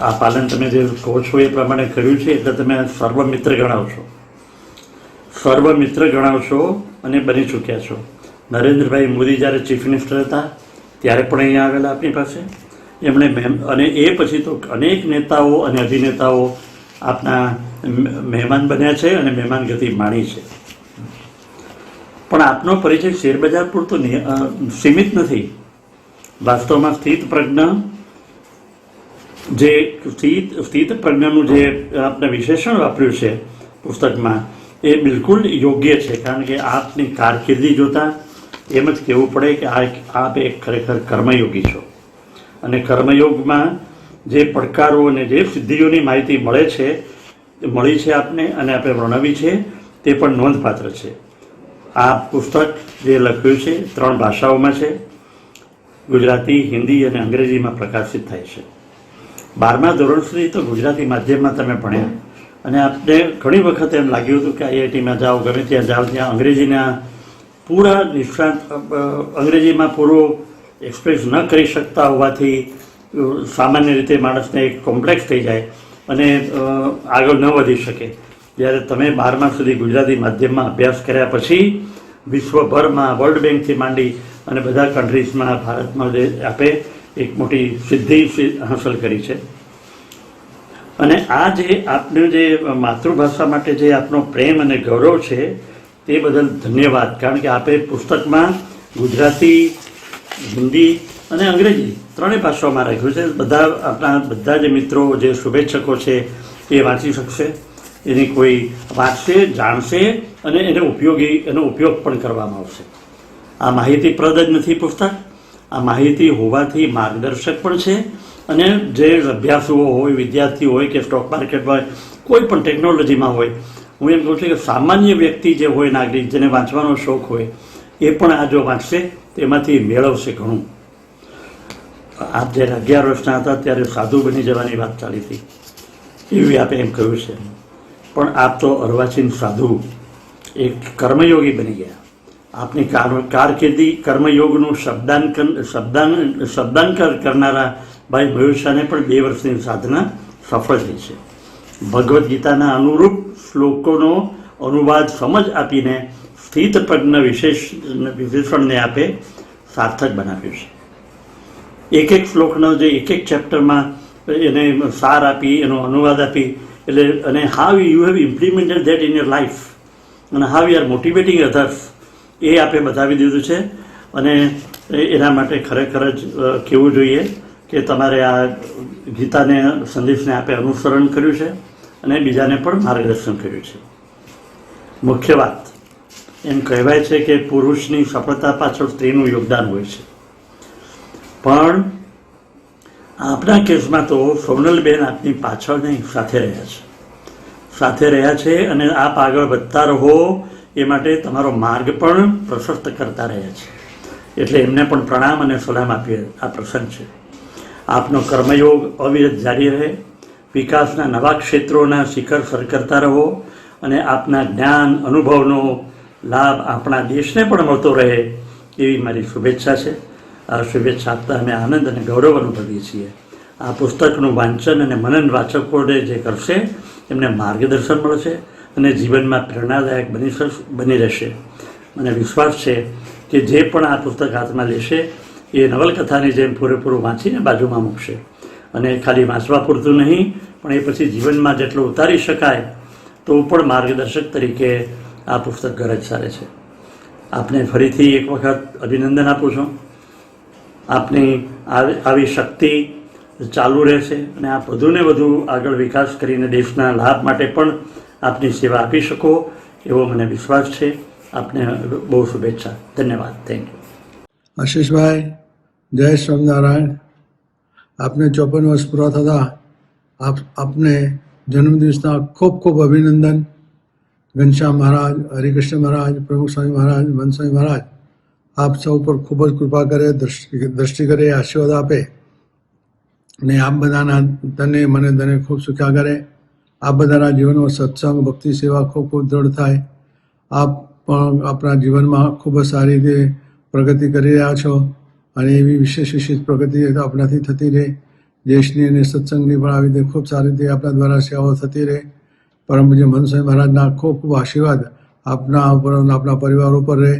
આ પાલન તમે જે કહો છો એ પ્રમાણે કર્યું છે, એટલે તમે સર્વમિત્ર ગણાવશો અને બની ચૂક્યા છો. નરેન્દ્રભાઈ મોદી જ્યારે ચીફ મિનિસ્ટર હતા ત્યારે પણ અહીંયા આવેલા આપની પાસે, એમણે અને એ પછી તો અનેક નેતાઓ અને અભિનેતાઓ આપના મહેમાન બન્યા છે અને મહેમાનગતિ માણી છે. પણ આપનો પરિચય શેરબજાર પૂરતો સીમિત નથી. વાસ્તવમાં સ્થિત પ્રજ્ઞાનું જે આપણે વિશેષણ વાપર્યું છે પુસ્તકમાં, એ બિલકુલ યોગ્ય છે, કારણ કે આપની કારકિર્દી જોતાં એમ જ કહેવું પડે કે આપ એક ખરેખર કર્મયોગી છો, અને કર્મયોગમાં જે પડકારો અને જે સિદ્ધિઓની માહિતી મળી છે આપને અને આપણે વર્ણવી છે, તે પણ નોંધપાત્ર છે. આ પુસ્તક જે લખ્યું છે 3 ભાષાઓમાં છે, ગુજરાતી, હિન્દી અને અંગ્રેજીમાં પ્રકાશિત થાય છે. 12મા ધોરણ સુધી તો ગુજરાતી માધ્યમમાં તમે ભણ્યા અને આપને ઘણી વખત એમ લાગ્યું હતું કે IITમાં જાઓ, ગમે ત્યાં જાઓ, ત્યાં અંગ્રેજીના પૂરા નિષ્ણાત અંગ્રેજીમાં પૂરું એક્સપ્રેસ ન કરી શકતા હોવાથી સામાન્ય રીતે માણસને એક કોમ્પ્લેક્સ થઈ જાય અને આગળ ન વધી શકે. જ્યારે તમે 12મા સુધી ગુજરાતી માધ્યમમાં અભ્યાસ કર્યા પછી વિશ્વભરમાં વર્લ્ડ બેંકથી માંડી અને બધા કન્ટ્રીઝમાં ભારતમાં જે આપે એક મોટી સિદ્ધિ હાંસલ કરી છે. અને આ જે આપને જે માતૃભાષા માટે જે આપનો પ્રેમ અને ગૌરવ છે તે બદલ ધન્યવાદ. કારણ કે આપે પુસ્તકમાં ગુજરાતી, હિન્દી અને અંગ્રેજી ત્રણેય ભાષાઓમાં રાખ્યું છે. આપણા બધા જે મિત્રો, જે શુભેચ્છકો છે એ વાંચી શકશે, એની કોઈ વાંચશે, જાણશે અને એનો ઉપયોગ પણ કરવામાં આવશે. આ માહિતીપ્રદ જ નથી પુસ્તક, આ માહિતી હોવાથી માર્ગદર્શક પણ છે. અને જે અભ્યાસુઓ હોય, વિદ્યાર્થીઓ હોય કે સ્ટોક માર્કેટમાં હોય, કોઈ પણ ટેકનોલોજીમાં હોય, હું એમ કહું છું કે સામાન્ય વ્યક્તિ જે હોય, નાગરિક જેને વાંચવાનો શોખ હોય, એ પણ આ જો વાંચશે તેમાંથી મેળવશે ઘણું. આપ જ્યારે 11 વર્ષના હતા ત્યારે સાધુ બની જવાની વાત ચાલી હતી, એવી આપે એમ કહ્યું છે. પણ આપ તો અર્વાચીન સાધુ, એક કર્મયોગી બની ગયા. આપની કારકિર્દી કર્મયોગનું શબ્દાંકન કરનારા ભાઈ મયુર શાહને પણ 2 વર્ષની સાધના સફળ થઈ છે. ભગવદ્ ગીતાના અનુરૂપ શ્લોકોનો અનુવાદ સમજ આપીને સ્થિત પ્રજ્ઞ વિશેષણને આપે સાર્થક બનાવ્યું છે. એક શ્લોકનો જે એક ચેપ્ટરમાં એને સાર આપી, એનો અનુવાદ આપી, એટલે અને how you have implemented that in your life અને how you are motivating others, એ આપે બતાવી દીધું છે. અને એના માટે ખરેખર જ કહેવું જોઈએ કે તમારે આ ગીતાને સંદેશને આપે અનુસરણ કર્યું છે અને બીજાને પણ માર્ગદર્શન કર્યું છે. મુખ્ય વાત એમ કહેવાય છે કે પુરુષની સફળતા પાછળ સ્ત્રીનું યોગદાન હોય છે. પણ આપણા કેસમાં તો સોનલબેન આપની પાછળ નહીં, સાથે રહ્યા છે અને આપ આગળ વધતા રહો એ માટે તમારો માર્ગ પણ પ્રશસ્ત કરતા રહ્યા છે. એટલે એમને પણ પ્રણામ અને સલામ આપીએ. આ પ્રસંગ છે. આપનો કર્મયોગ અવિરત જારી રહે, વિકાસના નવા ક્ષેત્રોના શિખર સર કરતા રહો અને આપના જ્ઞાન અનુભવનો લાભ આપણા દેશને પણ મળતો રહે એવી મારી શુભેચ્છા છે. આ શુભેચ્છા આપતા અમે આનંદ અને ગૌરવ અનુભવીએ છીએ. આ પુસ્તકનું વાંચન અને મનન વાચકોને જે કરશે એમને માર્ગદર્શન મળશે અને જીવનમાં પ્રેરણાદાયક બની રહેશે. મને વિશ્વાસ છે કે જે પણ આ પુસ્તક હાથમાં લેશે એ નવલકથાની જેમ પૂરેપૂરું વાંચીને બાજુમાં મૂકશે અને ખાલી વાંચવા પૂરતું નહીં, પણ એ પછી જીવનમાં જેટલું ઉતારી શકાય તો પણ માર્ગદર્શક તરીકે આ પુસ્તક ગરજ સારે છે. આપને ફરીથી એક વખત અભિનંદન આપું છું. આપની આવી શક્તિ ચાલુ રહેશે અને આપ વધુને વધુ આગળ વિકાસ કરીને દેશના લાભ માટે પણ આપની સેવા આપી શકો એવો મને વિશ્વાસ છે. આપને બહુ શુભેચ્છા. ધન્યવાદ. Thank you. આશીષભાઈ, જય સ્વામિનારાયણ. આપને 54 વર્ષ પૂરા થતા આપને જન્મદિવસના ખૂબ ખૂબ અભિનંદન. ઘનશ્યામ મહારાજ, હરિકૃષ્ણ મહારાજ, પ્રમુખ સ્વામી મહારાજ, મનસ્વામી મહારાજ આપ સૌ પર ખૂબ જ કૃપા કરે, દ્રષ્ટિ કરે, આશીર્વાદ આપે અને આપ બધાના તને મને તને ખૂબ સુખ્યા કરે. આપ બધાના જીવનમાં સત્સંગ, ભક્તિ, સેવા ખૂબ ખૂબ દ્રઢ થાય. આપ પણ આપણા જીવનમાં ખૂબ જ સારી રીતે પ્રગતિ કરી રહ્યા છો અને એવી વિશેષ પ્રગતિ આપણાથી થતી રહે. દેશની અને સત્સંગની પણ આવી રીતે ખૂબ સારી રીતે આપણા દ્વારા સેવાઓ થતી રહે. પરમ પૂજ્ય મનસ્વામી મહારાજના ખૂબ ખૂબ આશીર્વાદ આપના ઉપર, આપના પરિવાર ઉપર રહે.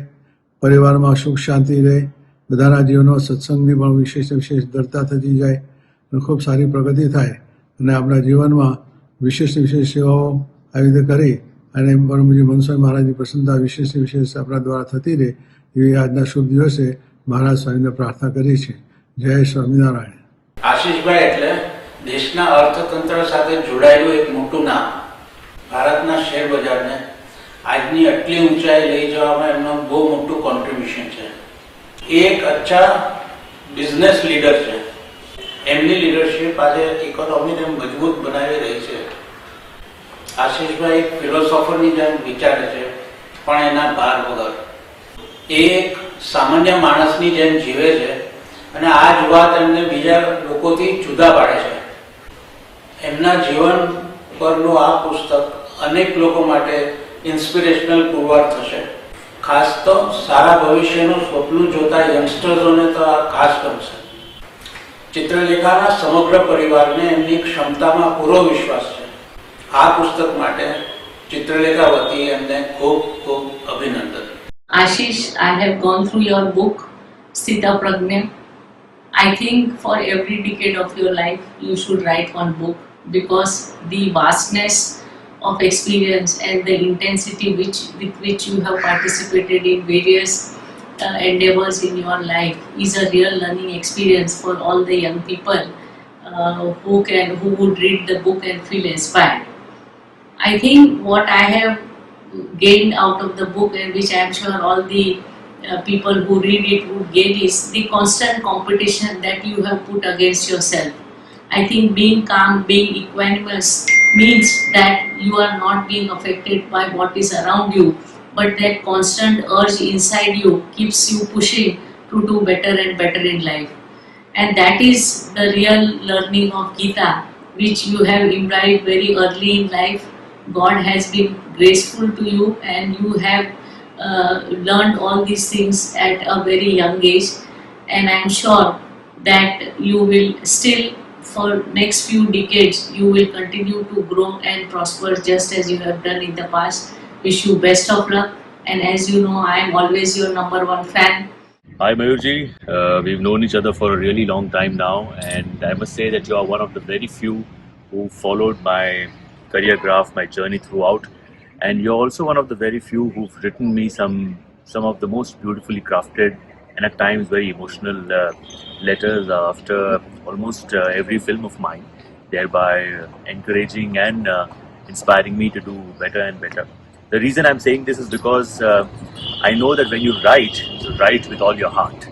પરિવારમાં સુખ શાંતિ રહે. બધાના જીવનમાં સત્સંગની પણ વિશેષ દ્રઢતા થતી જાય અને ખૂબ સારી પ્રગતિ થાય અને આપણા જીવનમાં વિશેષ સેવાઓ આવી રીતે કરી અને પરમ પૂજ્ય મનસ્વામી મહારાજની પ્રસન્નતા વિશેષ આપણા દ્વારા થતી રહે એવી આજના શુભ દિવસે મહારાજ સ્વામીને પ્રાર્થના કરી છે. જય સ્વામિનારાયણ. આશીષભાઈ એટલે દેશના અર્થતંત્ર સાથે જોડાયેલું એક મોટું નામ. ભારતના શેર બજારને આજની આટલી ઊંચાઈ લઈ જવામાં એમનું બહુ મોટું કોન્ટ્રીબ્યુશન છે. એક અચ્છા બિઝનેસ લીડર છે. એમની લીડરશિપ આજે ઇકોનોમીને મજબૂત બનાવી રહી છે. આશીષભાઈ એક ફિલોસોફરની જેમ વિચારે છે પણ એના ભાર વગર. એ એક સામાન્ય માણસની જેમ જીવે છે અને આ જ વાત એમને બીજા લોકોથી જુદા પાડે છે. એમના જીવન પરનું આ પુસ્તક અનેક લોકો માટે ઇન્સ્પિરેશનલ પુરવાર થશે. ખાસ તો સારા ભવિષ્યનું સ્વપ્ન જોતા યંગસ્ટર્સોને તો આ ખાસ ગમશે. ચિત્રલેખાના સમગ્ર પરિવારને એમની ક્ષમતામાં પૂરો વિશ્વાસ છે. આ પુસ્તક માટે ચિત્રલેખા વતી એમને ખૂબ ખૂબ અભિનંદન. Ashish, I have gone through your book, Sthita Pragna. I think for every decade of your life, you should write one book because the vastness of experience and the intensity with which you have participated in various endeavors in your life is a real learning experience for all the young people who would read the book and feel inspired. I think what I have gained out of the book, and which I am sure all the people who read it would gain, is the constant competition that you have put against yourself. I think being calm, being equanimous means that you are not being affected by what is around you, but that constant urge inside you keeps you pushing to do better and better in life. And that is the real learning of Gita, which you have imbibed very early in life. God has been graceful to you and you have learned all these things at a very young age, and I am sure that you will still, for next few decades, you will continue to grow and prosper just as you have done in the past. Wish you best of luck, and as you know, I am always your number one fan. Hi Mayurji, we've known each other for a really long time now, and I must say that you are one of the very few who followed my career graph, my journey throughout, and you're also one of the very few who've written me some of the most beautifully crafted and at times very emotional letters after almost every film of mine, thereby encouraging and inspiring me to do better and better. The reason I'm saying this is because I know that when you write with all your heart.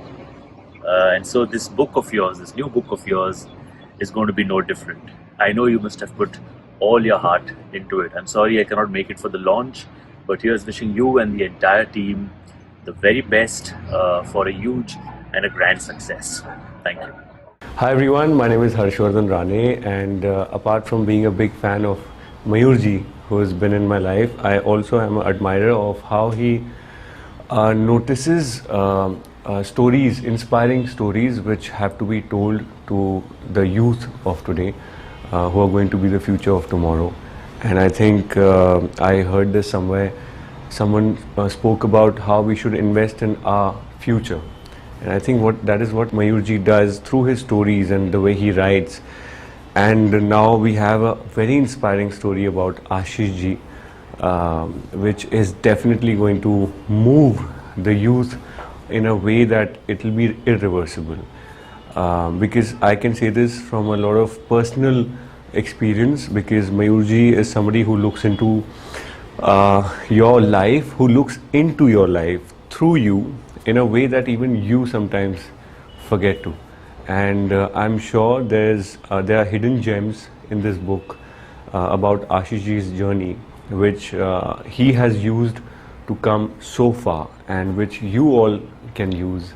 And so this book of yours, this new book of yours, is going to be no different. I know you must have put all your heart into it. I'm sorry I cannot make it for the launch, but here's wishing you and the entire team the very best for a huge and a grand success. Thank you. Hi everyone, my name is Harshvardhan Rane, and apart from being a big fan of Mayurji, who has been in my life, I also am an admirer of how he notices stories, inspiring stories which have to be told to the youth of today, who are going to be the future of tomorrow. And I think I heard this somewhere, someone spoke about how we should invest in our future. And I think that is what Mayurji does through his stories and the way he writes. And now we have a very inspiring story about Ashish ji, which is definitely going to move the youth in a way that it will be irreversible. Because I can say this from a lot of personal experience, because Mayurji is somebody who looks into your life, who looks into your life through you in a way that even you sometimes forget to. And I'm sure there are hidden gems in this book about Ashish ji's journey, which he has used to come so far, and which you all can use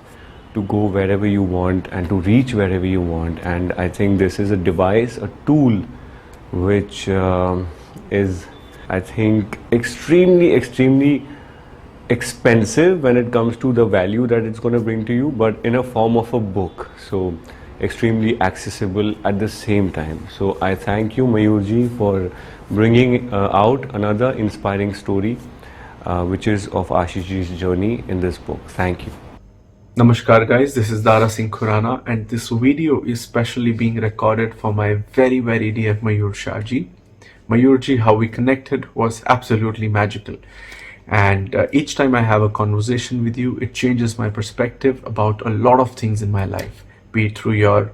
to go wherever you want and to reach wherever you want. And I think this is a device, a tool, which is, I think, extremely expensive when it comes to the value that it's going to bring to you, but in a form of a book, so extremely accessible at the same time. So I thank you, Mayurji, for bringing out another inspiring story, which is of Ashish ji's journey in this book. Thank you. Namaskar guys, this is Dara Singh Khurana, and this video is specially being recorded for my very dear Mayur Shah ji. Mayur ji, how we connected was absolutely magical, and each time I have a conversation with you, it changes my perspective about a lot of things in my life, be it through your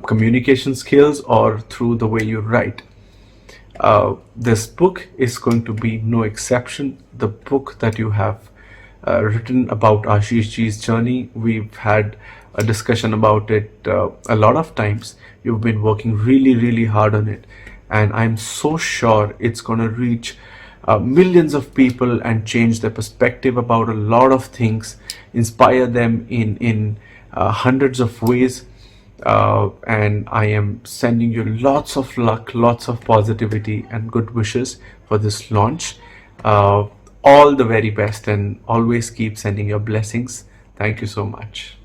communication skills or through the way you write. This book is going to be no exception. The book that you have written about Ashish ji's journey, we've had a discussion about it a lot of times. You've been working really hard on it, and I'm so sure it's going to reach millions of people and change their perspective about a lot of things, inspire them in hundreds of ways. and I am sending you lots of luck, lots of positivity, and good wishes for this launch. All the very best, and always keep sending your blessings. Thank you so much.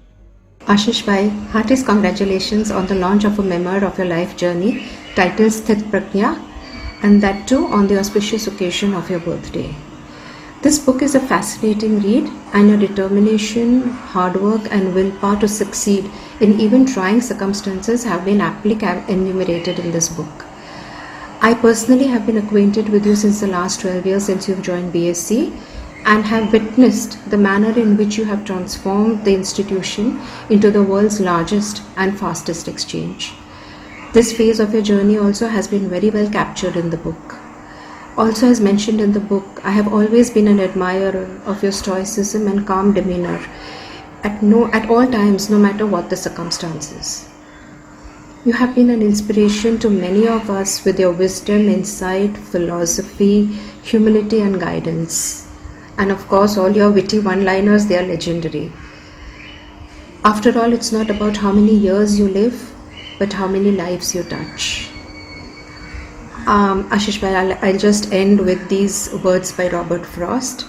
Ashish Bhai, heartiest congratulations on the launch of a memoir of your life journey titled Sthit Pragya, and that too on the auspicious occasion of your birthday. This book is a fascinating read, and your determination, hard work, and willpower to succeed in even trying circumstances have been aptly enumerated in this book. I personally have been acquainted with you since the last 12 years since you've joined BSc, and have witnessed the manner in which you have transformed the institution into the world's largest and fastest exchange. This phase of your journey also has been very well captured in the book. Also, as mentioned in the book, I have always been an admirer of your stoicism and calm demeanor at all times, no matter what the circumstances. You have been an inspiration to many of us with your wisdom, insight, philosophy, humility, and guidance. And of course, all your witty one-liners, they are legendary. After all, it's not about how many years you live, but how many lives you touch. Ashish Bhai, I'll just end with these words by Robert Frost.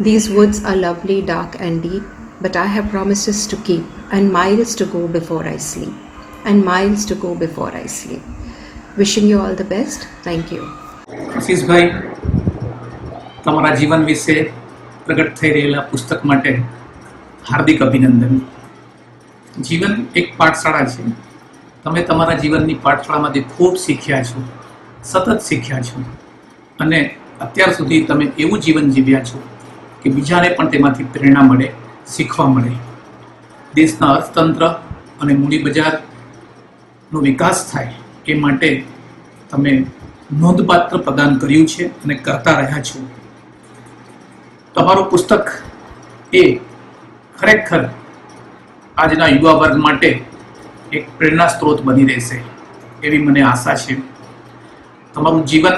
These woods are lovely, dark and deep, but I have promises to keep, and miles to go before I sleep. And miles to go before I sleep. Wishing you all the best. Thank you. આશીષ ભાઈ, તમારા જીવન વિશે પ્રગટ થઈ રહેલા પુસ્તક માટે હાર્દિક અભિનંદન. જીવન એક પાઠશાળા છે. તમે તમારા જીવનની પાઠશાળામાંથી ખૂબ શીખ્યા છો, સતત શીખ્યા છો, અને અત્યાર સુધી તમે એવું જીવન જીવ્યા છો કે બીજાને પણ તેમાંથી પ્રેરણા મળે, શીખવા મળે. દેશના અર્થતંત્ર અને મૂડી બજારનો વિકાસ થાય એ માટે તમે નોંધપાત્ર પ્રદાન કર્યું છે અને કરતા રહ્યા છો. તમારું પુસ્તક એ ખરેખર આજના યુવા વર્ગ માટે એક પ્રેરણા સ્ત્રોત બની રહેશે એવી મને આશા છે. તમારું જીવન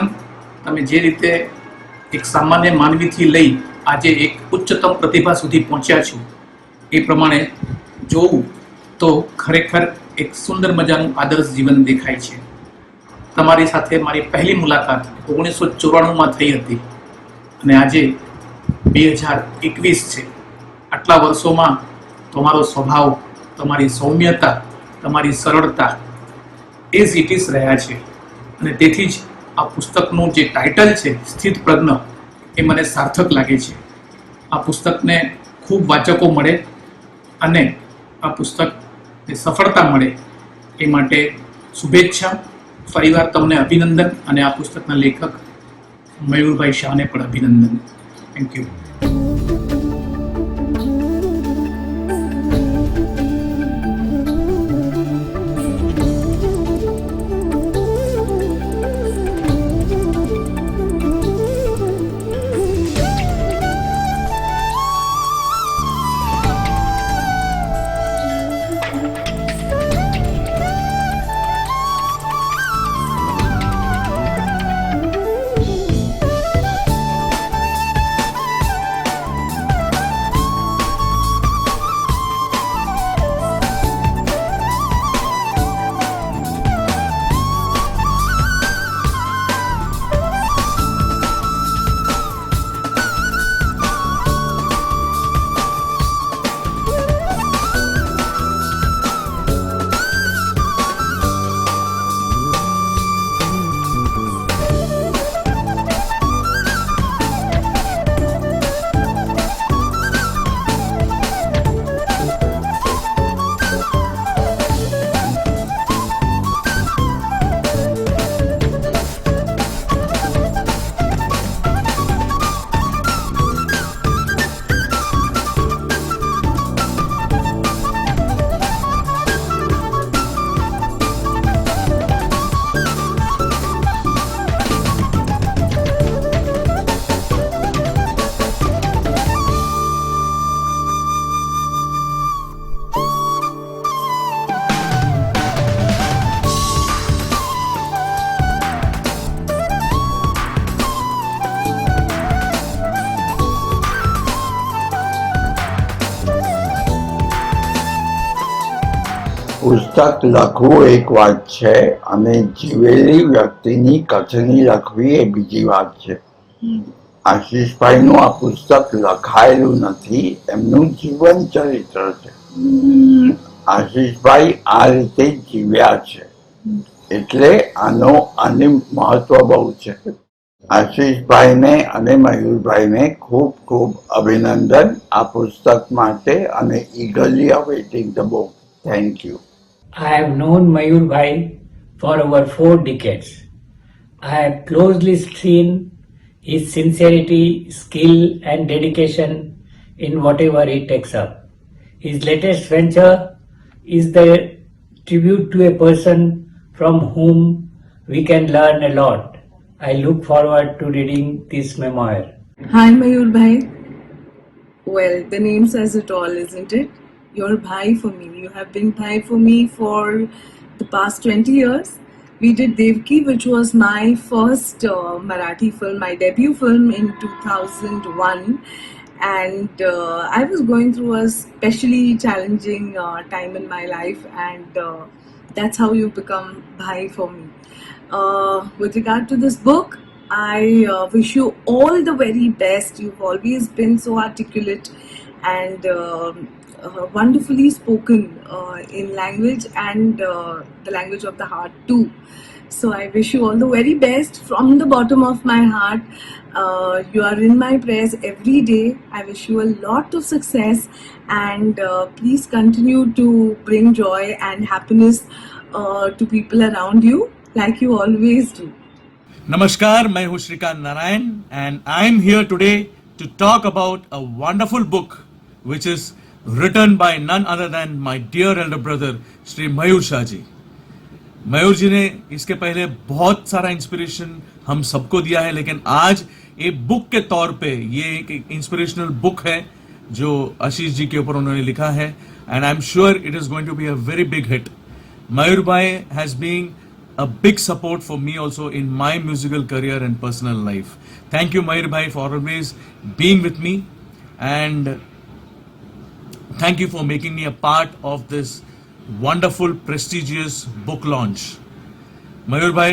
તમે જે રીતે એક સામાન્ય માનવીથી લઈ આજે એક ઉચ્ચતમ પ્રતિભા સુધી પહોંચ્યા છો એ પ્રમાણે જોવું તો ખરેખર એક સુંદર મજાનું આદર્શ જીવન દેખાય છે. તમારી સાથે મારી પહેલી મુલાકાત 1994માં થઈ હતી અને આજે 2021 છે. આટલા વર્ષોમાં તમારો સ્વભાવ, તમારી સૌમ્યતા, તમારી સરળતા એઝ ઇટ ઇઝ રહ્યા છે, અને તેથી જ આ પુસ્તકનું જે ટાઇટલ છે સ્થિત પ્રજ્ઞ એ મને સાર્થક લાગે છે. આ પુસ્તકને ખૂબ વાચકો મળે અને આ પુસ્તકને સફળતા મળે એ માટે શુભેચ્છા. ફરીવાર તમને અભિનંદન, અને આ પુસ્તકના લેખક મયુરભાઈ શાહને પણ અભિનંદન. Thank you. પુસ્તક લખવું એક વાત છે અને જીવેલી વ્યક્તિની કથની લખવી એ બીજી વાત છે. આશીષભાઈનું આ પુસ્તક લખાયેલું નથી, એમનું જીવન ચરિત્ર છે. આશીષભાઈ આ રીતે જીવ્યા છે એટલે આને મહત્વ બહુ છે. આશીષભાઈને અને મયુરભાઈને ખૂબ ખૂબ અભિનંદન આ પુસ્તક માટે અને eagerly awaiting the book. Thank you. I have known Mayur Bhai for over 4 decades. I have closely seen his sincerity, skill and dedication in whatever he takes up. His latest venture is the tribute to a person from whom we can learn a lot. I look forward to reading this memoir. Hi Mayur Bhai. Well, the name says it all, isn't it? You're Bhai for me. You have been Bhai for me for the past 20 years. We did Devki, which was my first Marathi film, my debut film in 2001. And I was going through a especially challenging time in my life, and that's how you become Bhai for me. With regard to this book, I wish you all the very best. You've always been so articulate and wonderfully spoken in language and the language of the heart too. So I wish you all the very best from the bottom of my heart. You are in my prayers every day. I wish you a lot of success, and please continue to bring joy and happiness to people around you like you always do. Namaskar, मैं हूँ Shrikant Narayan and I am here today to talk about a wonderful book which is written by none other than my dear elder brother Shri Mayur Shah ji. मयूर जी ने इसके पहले बहुत सारा inspiration हम सबको दिया है, लेकिन आज एक बुक के तौर पे ये एक इंस्पिरेशनल बुक है जो आशीष जी के ऊपर उन्होंने लिखा है, and I am sure it is going to be a very big hit. Mayur भाई has been a big support for me also in my musical career and personal life. Thank you Mayur bhai for always being with me, and thank you for making me a part of this wonderful prestigious book launch. Mayur bhai,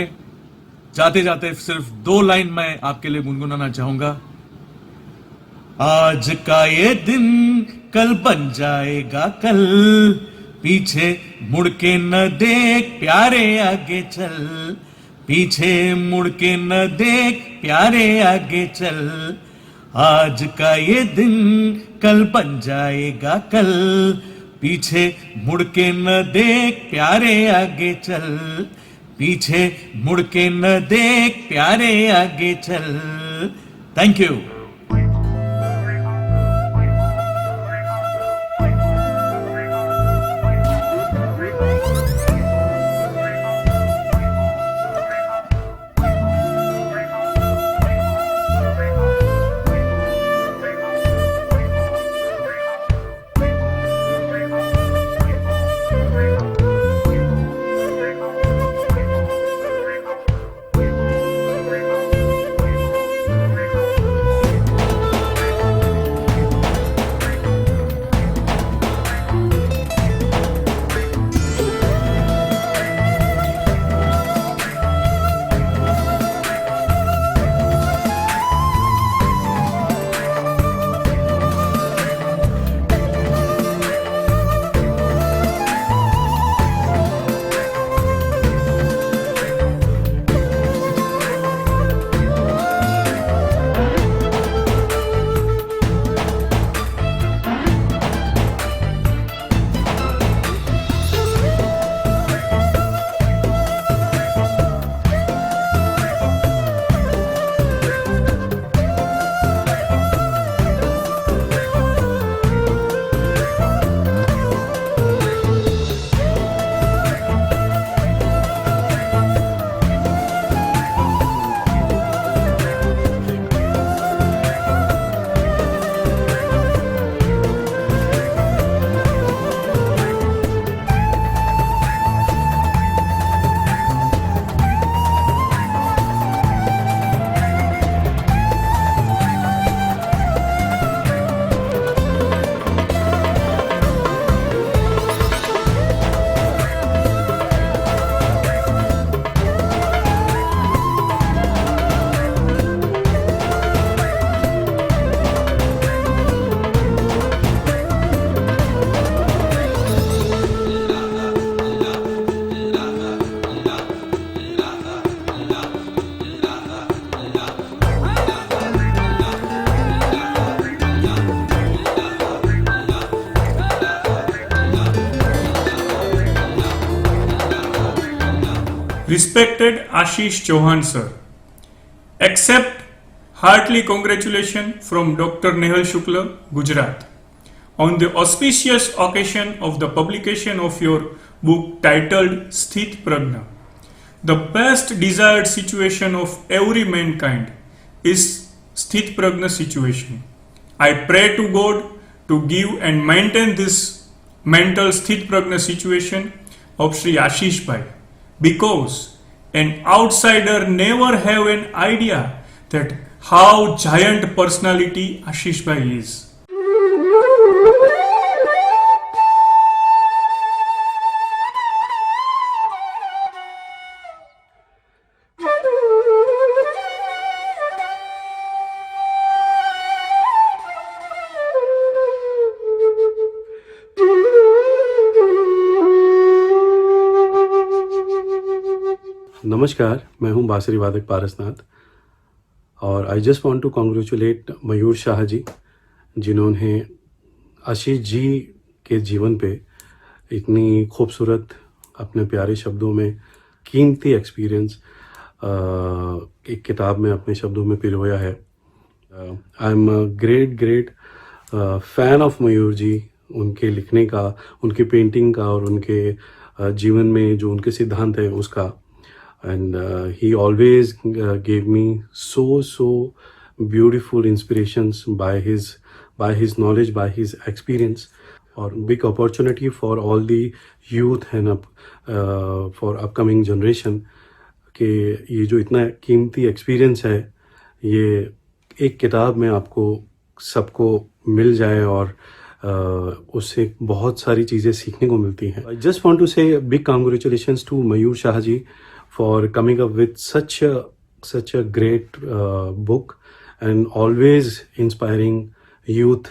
जाते जाते सिर्फ 2 line मैं आपके लिए गुनगुनाना चाहूंगा. आज का ये दिन कल बन जाएगा कल, पीछे मुड़ के न देख प्यारे आगे चल, पीछे मुड़ के न देख प्यारे आगे चल. आज का ये दिन कल बन जाएगा कल, पीछे मुड़ के न देख प्यारे आगे चल, पीछे मुड़ के न देख प्यारे आगे चल. Thank you. Respected Ashish Chauhan sir, accept heartily congratulations from Dr. Nehal Shukla, Gujarat, on the auspicious occasion of the publication of your book titled Sthit Prajna. The best desired situation of every mankind is Sthit Prajna situation. I pray to God to give and maintain this mental Sthit Prajna situation of Sri Ashish Bhai, because an outsider never have an idea that how giant personality Ashish Bhai is. नमस्कार, मैं हूं बांसुरी वादक पारसनाथ और I just want to congratulate Mayur Shah ji, जिन्होंने आशीष जी के जीवन पे इतनी खूबसूरत अपने प्यारे शब्दों में कीमती एक्सपीरियंस एक किताब में अपने शब्दों में पिरोया है। I am great fan of Mayur ji, उनके लिखने का, उनके पेंटिंग का और उनके जीवन में जो उनके सिद्धांत हैं उसका। And he always gave me so beautiful inspirations by his knowledge, by his experience, or big opportunity for all the youth and for upcoming generation कि ये जो इतना कीमती एक्सपीरियंस है ये एक किताब में आपको सबको मिल जाए और उससे बहुत सारी चीज़ें सीखने को मिलती हैं। I just want to say big congratulations to Mayur Shah ji for coming up with such a great book and always inspiring youth.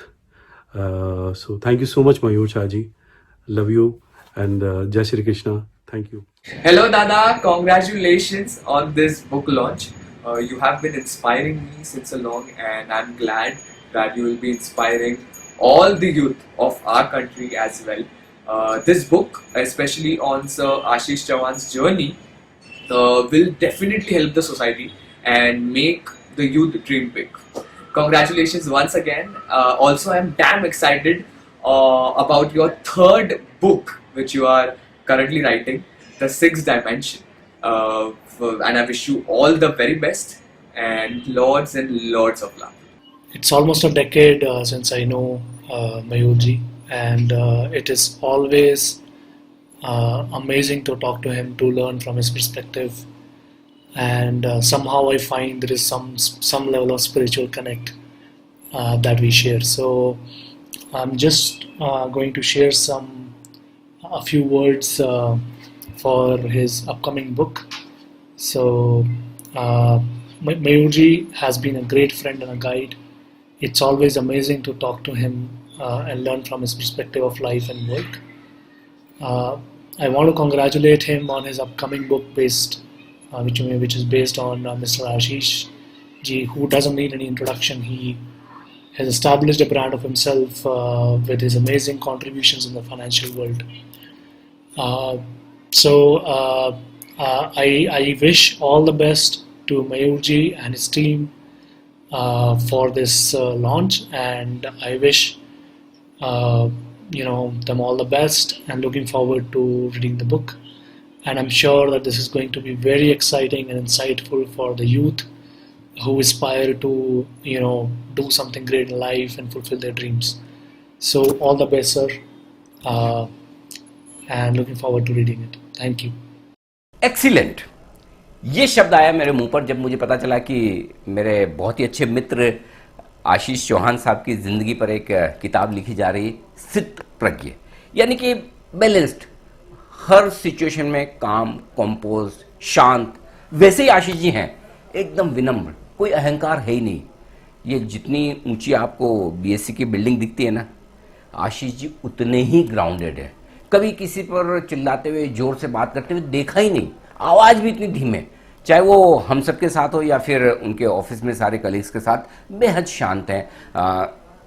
So thank you so much, Mayur Shah ji. Love you and Jai Shri Krishna. Thank you. Hello Dada, congratulations on this book launch. You have been inspiring me since long, and I'm glad that you will be inspiring all the youth of our country as well. This book, especially on Sir Ashish Chauhan's journey, will definitely help the society and make the youth dream big. Congratulations once again. Also, I'm damn excited about your third book, which you are currently writing, The Sixth Dimension. And I wish you all the very best and lots of love. It's almost a decade since I know Mayurji, and it is always amazing to talk to him, to learn from his perspective, and somehow I find there is some level of spiritual connect that we share. So I'm just going to share a few words for his upcoming book. So Mayurji has been a great friend and a guide. It's always amazing to talk to him and learn from his perspective of life and work. I want to congratulate him on his upcoming book which is based on Mr. Ashish ji, who doesn't need any introduction. He has established a brand of himself with his amazing contributions in the financial world. I wish all the best to Mayurji and his team for this launch, and I wish them all the best, and looking forward to reading the book. And I'm sure that this is going to be very exciting and insightful for the youth who aspire to do something great in life and fulfill their dreams. So all the best, sir, and looking forward to reading it. Thank you. Excellent. ये शब्द आया मेरे मुंह पर जब मुझे पता चला कि मेरे बहुत ही अच्छे मित्र आशीष चौहान साहब की ज़िंदगी पर एक किताब लिखी जा रही है, स्थित प्रज्ञ, यानी कि बैलेंस्ड, हर सिचुएशन में काम, कंपोज, शांत। वैसे ही आशीष जी हैं, एकदम विनम्र, कोई अहंकार है ही नहीं। ये जितनी ऊंची आपको बीएससी की बिल्डिंग दिखती है ना, आशीष जी उतने ही ग्राउंडेड है। कभी किसी पर चिल्लाते हुए, जोर से बात करते हुए देखा ही नहीं। आवाज़ भी इतनी धीमे, चाहे वो हम सब के साथ हो या फिर उनके ऑफिस में सारे कलीग्स के साथ, बेहद शांत हैं।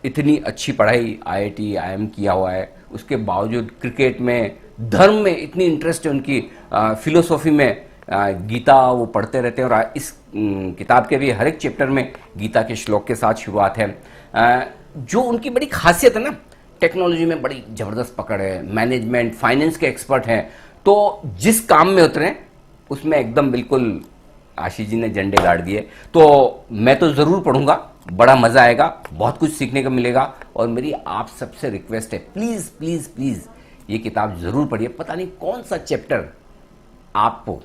इतनी अच्छी पढ़ाई IIT IIM किया हुआ है, उसके बावजूद क्रिकेट में, धर्म में इतनी इंटरेस्ट है उनकी, फिलोसॉफी में, गीता वो पढ़ते रहते हैं और इस किताब के भी हर एक चैप्टर में गीता के श्लोक के साथ शुरुआत है। जो उनकी बड़ी खासियत है ना, टेक्नोलॉजी में बड़ी ज़बरदस्त पकड़ है, मैनेजमेंट फाइनेंस के एक्सपर्ट हैं, तो जिस काम में उतरे उसमें एकदम बिल्कुल आशीष जी ने झंडे गाड़ दिए। तो मैं तो ज़रूर पढ़ूंगा, बड़ा मज़ा आएगा, बहुत कुछ सीखने को मिलेगा। और मेरी आप सबसे रिक्वेस्ट है, प्लीज़ प्लीज़ प्लीज़ ये किताब ज़रूर पढ़िए। पता नहीं कौन सा चैप्टर आपको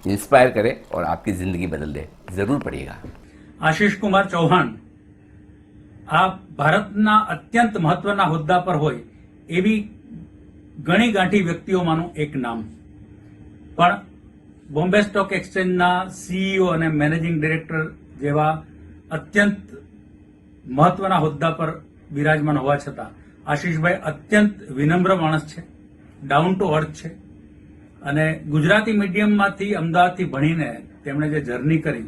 इंस्पायर करे और आपकी ज़िंदगी बदल दे, ज़रूर पढ़िएगा। આશીષ કુમાર ચૌહાણ આ ભારતના અત્યંત મહત્વના હોદ્દા પર હોય એવી ઘણી ગાંઠી વ્યક્તિઓમાંનું એક નામ, પણ બોમ્બે સ્ટોક એક્સચેન્જના સીઈઓ અને મેનેજિંગ ડિરેક્ટર જેવા અત્યંત મહત્વના હોદ્દા પર બિરાજમાન હોવા છતાં આશીષભાઈ અત્યંત વિનમ્ર માણસ છે, ડાઉન ટુ અર્થ છે અને ગુજરાતી મીડિયમમાંથી અમદાવાદથી ભણીને તેમણે જે જર્ની કરી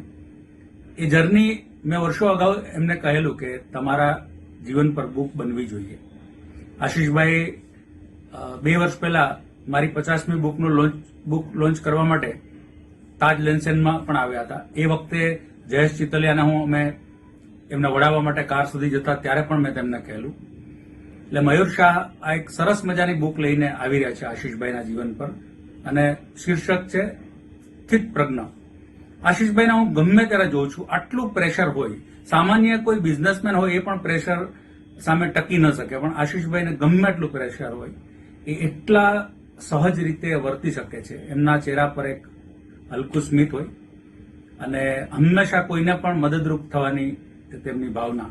એ જર્ની મેં વર્ષો અગાઉ એમને કહેલું કે તમારા જીવન પર બુક બનવી જોઈએ. આશીષભાઈ 2 વર્ષ પહેલા મારી 50મી બુક લોન્ચ કરવા માટે તાજ લેન્સેનમાં પણ આવ્યા હતા. એ વખતે જયેશ ચિતલિયાને અમે એમને વડાવવા માટે કાર સુધી જતા ત્યારે પણ મેં તેમને કહેલું. એટલે મયુર શાહ આ એક સરસ મજાની બુક લઈને આવી રહ્યા છે આશીષભાઈના જીવન પર અને શીર્ષક છે સ્થિત પ્રજ્ઞા. આશીષભાઈને હું ગમે ત્યારે જોઉં છું, આટલું પ્રેશર હોય, સામાન્ય કોઈ બિઝનેસમેન હોય એ પણ પ્રેશર સામે ટકી ન શકે, પણ આશીષભાઈને ગમે એટલું પ્રેશર હોય એ એટલા સહજ રીતે વર્તી શકે છે. એમના ચહેરા પર એક હલકું સ્મિત હોય અને હંમેશા કોઈને પણ મદદરૂપ થવાની તેમની ભાવના.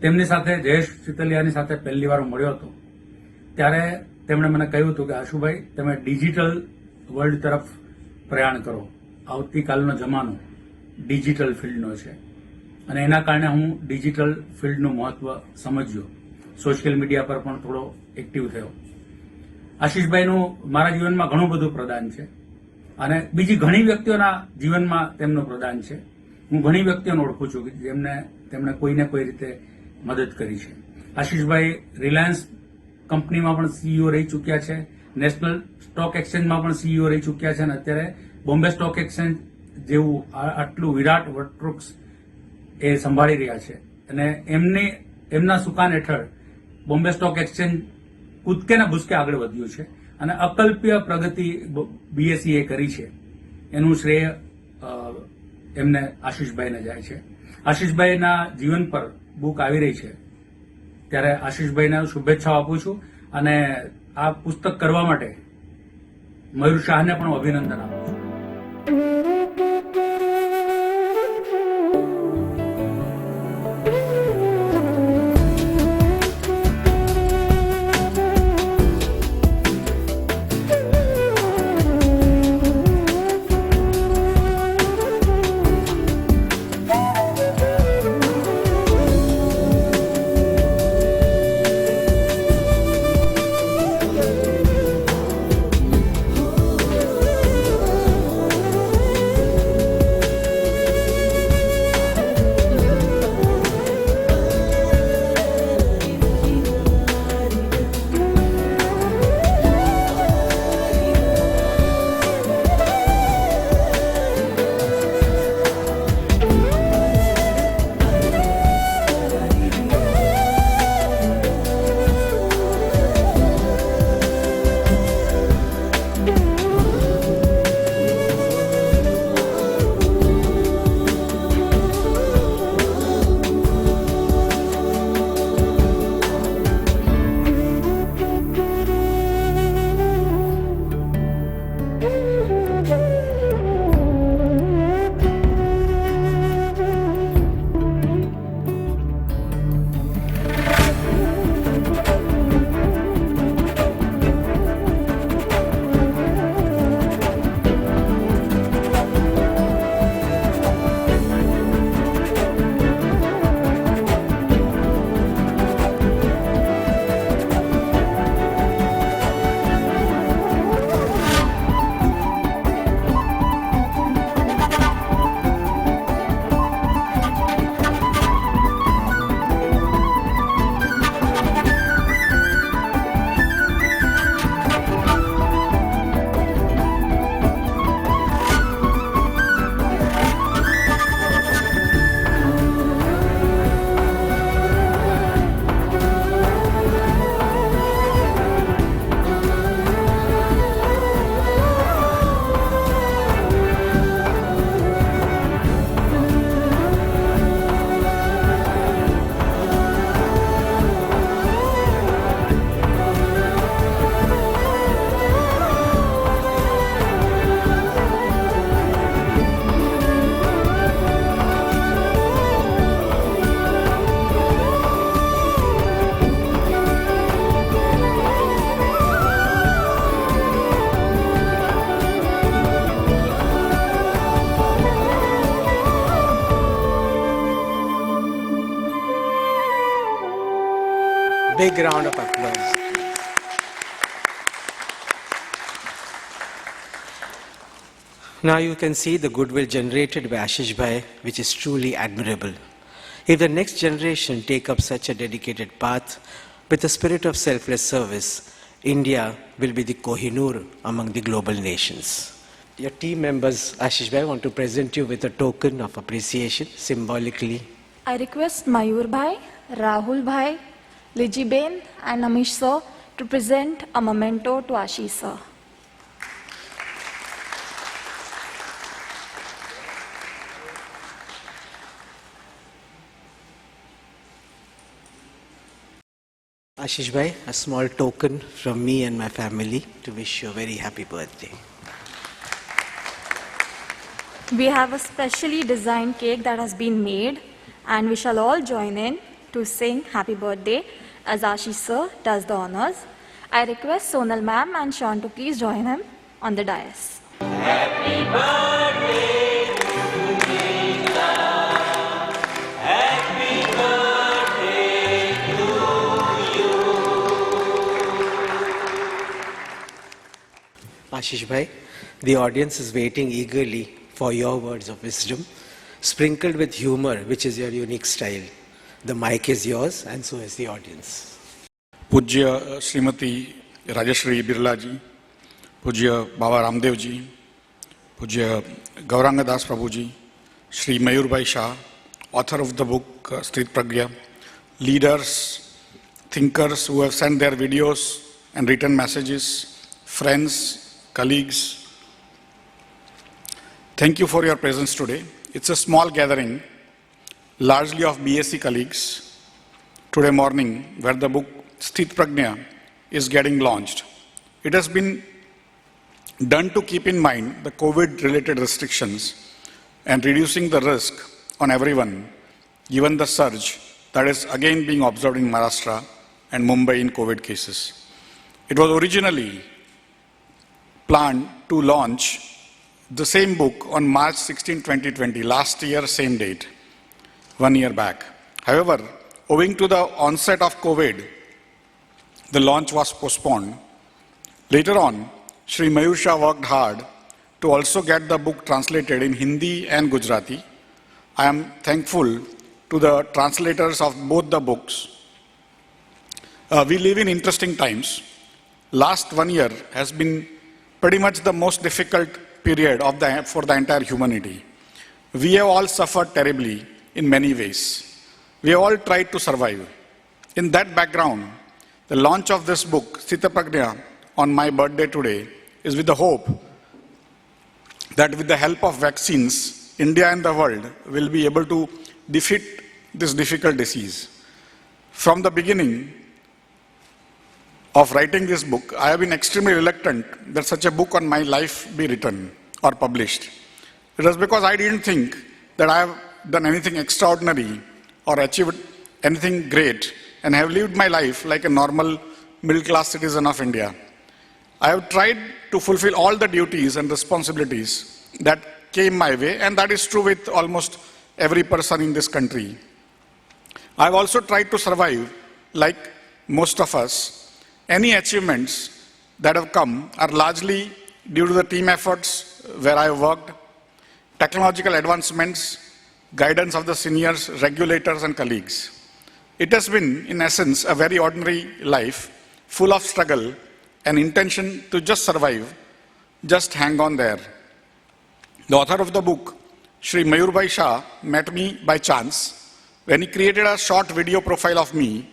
તેમની સાથે જયેશ ચિતલિયાની સાથે પહેલી વાર મળ્યો હતો ત્યારે તેમણે મને કહ્યું હતું કે આશુભાઈ તમે ડિજિટલ વર્લ્ડ તરફ પ્રયાણ કરો, આવતીકાલનો જમાનો ડિજિટલ ફિલ્ડનો છે અને એના કારણે હું ડિજિટલ ફિલ્ડનું મહત્વ સમજ્યો, સોશિયલ મીડિયા પર પણ થોડો એક્ટિવ થયો. આશીષભાઈનું મારા જીવનમાં ઘણું બધું પ્રદાન છે અને બીજી ઘણી વ્યક્તિઓના જીવનમાં તેમનું પ્રદાન છે. હું ઘણી વ્યક્તિઓને ઓળખું છું કે તેમણે કોઈને કોઈ રીતે મદદ કરી છે. આશીષભાઈ રિલાયન્સ કંપનીમાં પણ સીઈઓ રહી ચૂક્યા છે, નેશનલ સ્ટોક એક્સચેન્જમાં પણ સીઈઓ રહી ચૂક્યા છે અને અત્યારે બોમ્બે સ્ટોક એક્સચેન્જ જેવું આટલું વિરાટ વટવૃક્ષ એ સંભાળી રહ્યા છે અને એમના સુકાન હેઠળ બોમ્બે સ્ટોક એક્સચેન્જ કૂદકે ને ભૂસકે આગળ વધ્યું છે અને અકલ્પ્ય પ્રગતિ બીએસઈ એ કરી છે. એનું શ્રેય એમને આશીષભાઈને જાય છે. આશીષભાઈના જીવન પર બુક આવી રહી છે ત્યારે આશીષભાઈને શુભેચ્છાઓ આપું છું અને આ પુસ્તક કરવા માટે મયુર શાહને પણ અભિનંદન આપું છું. Big round of applause. Now you can see the goodwill generated by Ashish Bhai, which is truly admirable. If the next generation take up such a dedicated path with a spirit of selfless service, India will be the Kohinoor among the global nations. Your team members, Ashish Bhai, want to present you with a token of appreciation, symbolically. I request Mayur Bhai, Rahul Bhai, Liji Ben and Amish sir to present a memento to Ashish sir. Ashish Bhai, a small token from me and my family to wish you a very happy birthday. We have a specially designed cake that has been made, and we shall all join in to sing happy birthday as Ashish sir does the honors. I request Sonal ma'am and Sean to please join him on the dais. Happy birthday to Lisa. Happy birthday to you. Ashish Bhai, the audience is waiting eagerly for your words of wisdom, sprinkled with humor, which is your unique style. The mic is yours, and so is the audience. पूज्य श्रीमती राजश्री बिरला जी, पूज्य बाबा रामदेव जी, पूज्य गौरांग दास प्रभु जी, श्री मयूर भाई Shah, author of the book Sthit Pragya, leaders, thinkers who have sent their videos and written messages, friends, colleagues, thank you for your presence today. It's a small gathering, largely of BSc colleagues, today morning, where the book Sthit Pragya is getting launched. It has been done to keep in mind the COVID-related restrictions and reducing the risk on everyone, given the surge that is again being observed in Maharashtra and Mumbai in COVID cases. It was originally planned to launch the same book on March 16, 2020, last year, same date, 1 year back. However, owing to the onset of COVID, the launch was postponed. Later on, Shri Mayur Shah worked hard to also get the book translated in Hindi and Gujarati. I am thankful to the translators of both the books. We live in interesting times. Last 1 year has been pretty much the most difficult period for the entire humanity. We have all suffered terribly in many ways. We have all tried to survive. In that background, the launch of this book, Sthit Pragya, on my birthday today, is with the hope that with the help of vaccines, India and the world will be able to defeat this difficult disease. From the beginning of writing this book, I have been extremely reluctant that such a book on my life be written or published. It was because I didn't think that I have done anything extraordinary or achieved anything great and have lived my life like a normal middle-class citizen of India. I have tried to fulfill all the duties and responsibilities that came my way, and that is true with almost every person in this country. I have also tried to survive like most of us. Any achievements that have come are largely due to the team efforts where I have worked, technological advancements, guidance of the seniors, regulators and colleagues. It has been, in essence, a very ordinary life, full of struggle and intention to just survive, just hang on there. The author of the book, Shri Mayur Bhai Shah, met me by chance when he created a short video profile of me,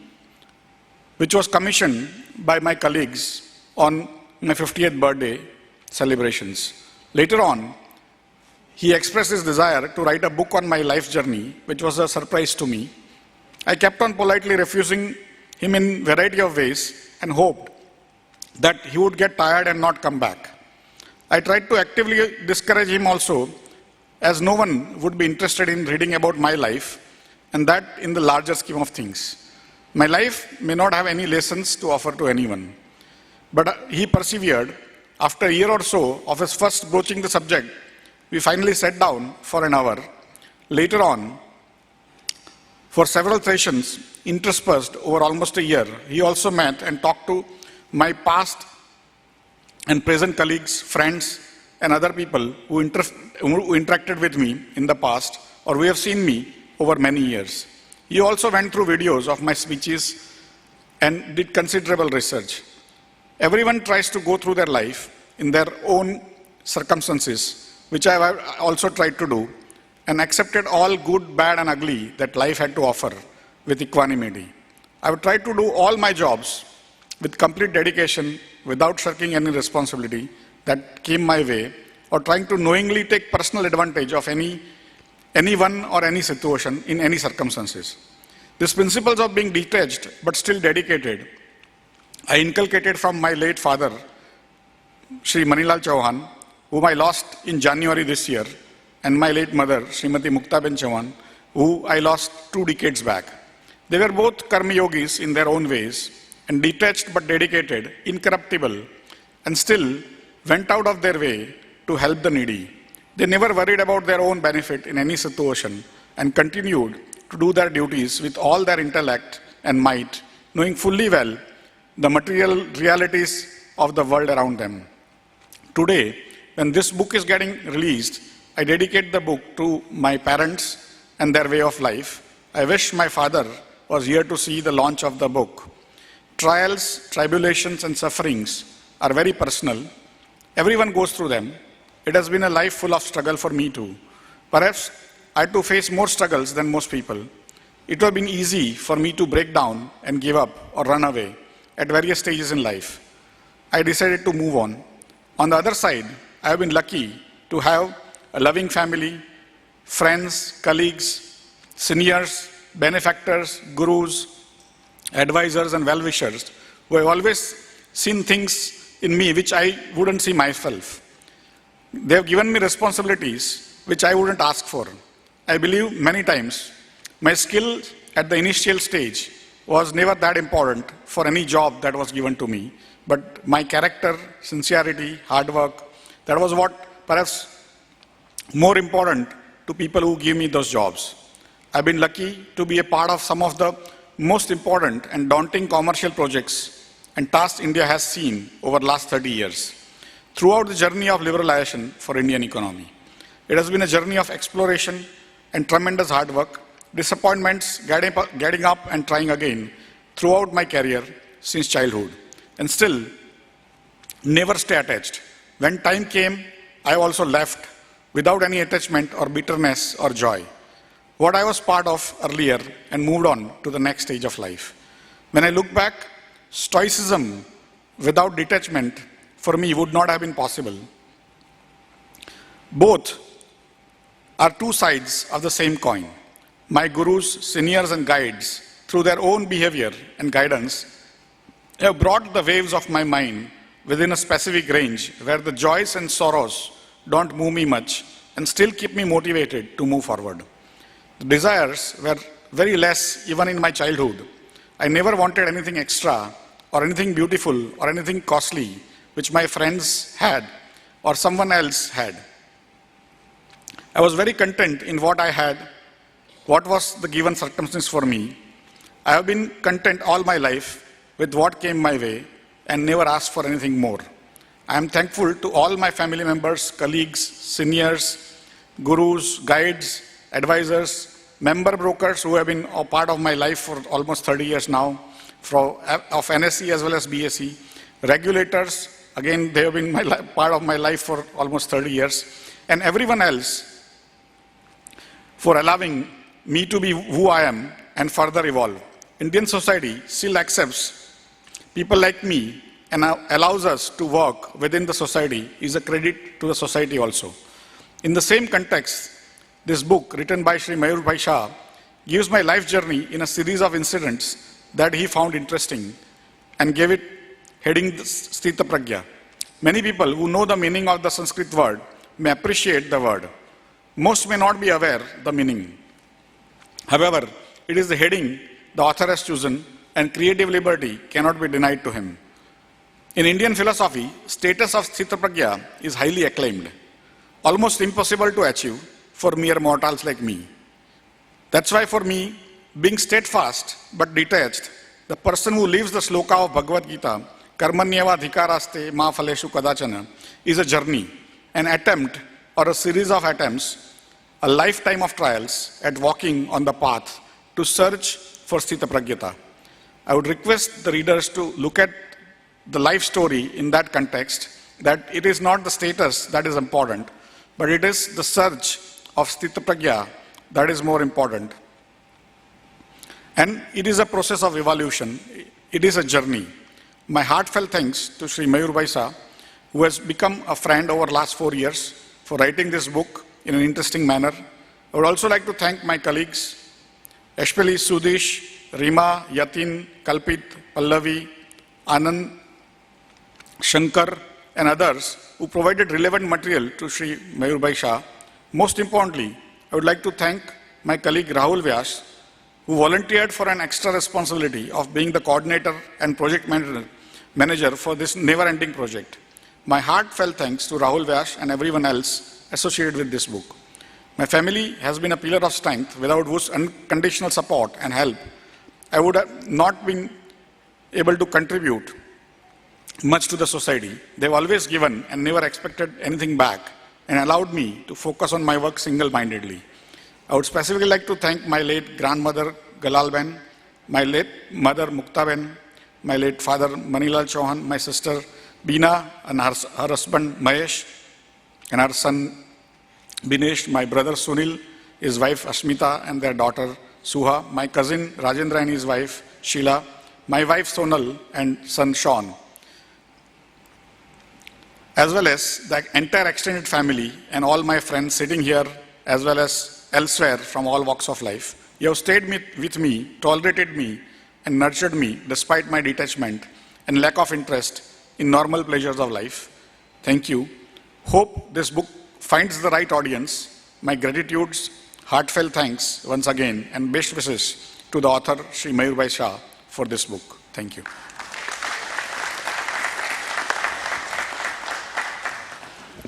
which was commissioned by my colleagues on my 50th birthday celebrations. Later on, he expressed his desire to write a book on my life journey, which was a surprise to me. I kept on politely refusing him in a variety of ways and hoped that he would get tired and not come back. I tried to actively discourage him also, as no one would be interested in reading about my life, and that in the larger scheme of things. My life may not have any lessons to offer to anyone, but he persevered. After a year or so of his first broaching the subject, we finally sat down for an hour. Later on, for several sessions, interspersed over almost a year, he also met and talked to my past and present colleagues, friends, and other people who interacted with me in the past or who have seen me over many years. He also went through videos of my speeches and did considerable research. Everyone tries to go through their life in their own circumstances, which I have also tried to do, and accepted all good, bad, and ugly that life had to offer with equanimity. I have tried to do all my jobs with complete dedication, without shirking any responsibility that came my way, or trying to knowingly take personal advantage of anyone or any situation in any circumstances. These principles of being detached but still dedicated, I inculcated from my late father, Shri Manilal Chauhan, whom I lost in January this year, and my late mother, Srimati Muktaben Chauhan, who I lost 2 decades back. They were both karma yogis in their own ways, and detached but dedicated, incorruptible, and still went out of their way to help the needy. They never worried about their own benefit in any situation and continued to do their duties with all their intellect and might, knowing fully well the material realities of the world around them. Today, when this book is getting released, I dedicate the book to my parents and their way of life. I wish my father was here to see the launch of the book. Trials, tribulations, and sufferings are very personal. Everyone goes through them. It has been a life full of struggle for me too. Perhaps I had to face more struggles than most people. It would have been easy for me to break down and give up or run away at various stages in life. I decided to move on. On the other side, I have been lucky to have a loving family, friends, colleagues, seniors, benefactors, gurus, advisors, and well-wishers who have always seen things in me which I wouldn't see myself. They have given me responsibilities which I wouldn't ask for. I believe many times my skill at the initial stage was never that important for any job that was given to me, but my character, sincerity, hard work, that was what perhaps more important to people who give me those jobs. I've been lucky to be a part of some of the most important and daunting commercial projects and tasks India has seen over the last 30 years. Throughout the journey of liberalization for Indian economy, it has been a journey of exploration and tremendous hard work, disappointments, getting up and trying again throughout my career since childhood, and still never stay attached. When time came, I also left without any attachment or bitterness or joy. What I was part of earlier and moved on to the next stage of life. When I look back, stoicism without detachment for me would not have been possible. Both are two sides of the same coin. My gurus, seniors, and guides, through their own behavior and guidance, have brought the waves of my mind within a specific range where the joys and sorrows don't move me much and still keep me motivated to move forward. The desires were very less even in my childhood. I never wanted anything extra or anything beautiful or anything costly which my friends had or someone else had. I was very content in what I had, what was the given circumstance for me. I have been content all my life with what came my way and never asked for anything more. I am thankful to all my family members, colleagues, seniors, gurus, guides, advisors, member brokers who have been a part of my life for almost 30 years now, of NSE as well as BSE, regulators, again they have been part of my life for almost 30 years, and everyone else for allowing me to be who I am and further evolve. Indian society still accepts people like me and allows us to work within the society is a credit to the society also. In the same context, this book written by Shri Mayur Bhai Shah gives my life journey in a series of incidents that he found interesting and gave it heading Sthita Pragya. Many people who know the meaning of the Sanskrit word may appreciate the word. Most may not be aware the meaning. However, it is the heading the author has chosen and creative liberty cannot be denied to him. In Indian philosophy, status of Sthita Pragya is highly acclaimed, almost impossible to achieve for mere mortals like me. That's why for me, Being steadfast but detached, the person who lives the sloka of Bhagavad Gita, Karmanyeva Dhikaraste Ma Phaleshu Kadachana, is a journey, an attempt or a series of attempts, a lifetime of trials at walking on the path to search for Sthita Pragyata. I would request the readers to look at the life story in that context, that it is not the status that is important, but it is the search of Sthita Pragya that is more important. And it is a process of evolution. It is a journey. My heartfelt thanks to Sri Mayur Vaisa, who has become a friend over the last 4 years, for writing this book in an interesting manner. I would also like to thank my colleagues, especially Sudish, Rima, Yatin, Kalpit, Pallavi, Anand, Shankar, and others who provided relevant material to Sri Mayur Vaisa. Most importantly, I would like to thank my colleague Rahul Vyas, who volunteered for an extra responsibility of being the coordinator and project manager for this never-ending project. My heartfelt thanks to Rahul Vyas and everyone else associated with this book. My family has been a pillar of strength, without whose unconditional support and help, I would have not been able to contribute much to the society. They've always given and never expected anything back, and allowed me to focus on my work single-mindedly. I would specifically like to thank my late grandmother Galalben, my late mother Muktaben, my late father Manilal Chauhan, my sister Beena and her husband Mahesh, and her son Binesh, my brother Sunil, his wife Ashmita and their daughter Suha, my cousin Rajendra and his wife Sheila, my wife Sonal and son Sean, as well as the entire extended family and all my friends sitting here as well as elsewhere from all walks of life. You have stayed with me, tolerated me, and nurtured me despite my detachment and lack of interest in normal pleasures of life. Thank you. Hope this book finds the right audience. My gratitudes, heartfelt thanks once again, and best wishes to the author, Sri Mayur Vaisa, for this book. Thank you.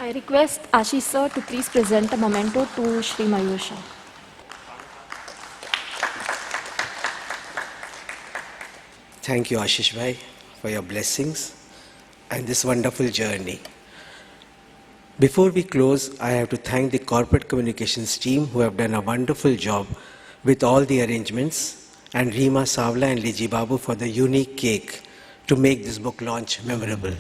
I request Ashish sir to please present a memento to Sri Mayur Shah. Thank you, Ashish Bhai, for your blessings and this wonderful journey. Before we close, I have to thank the corporate communications team who have done a wonderful job with all the arrangements, and Rima Savla and Liji Babu for the unique cake to make this book launch memorable.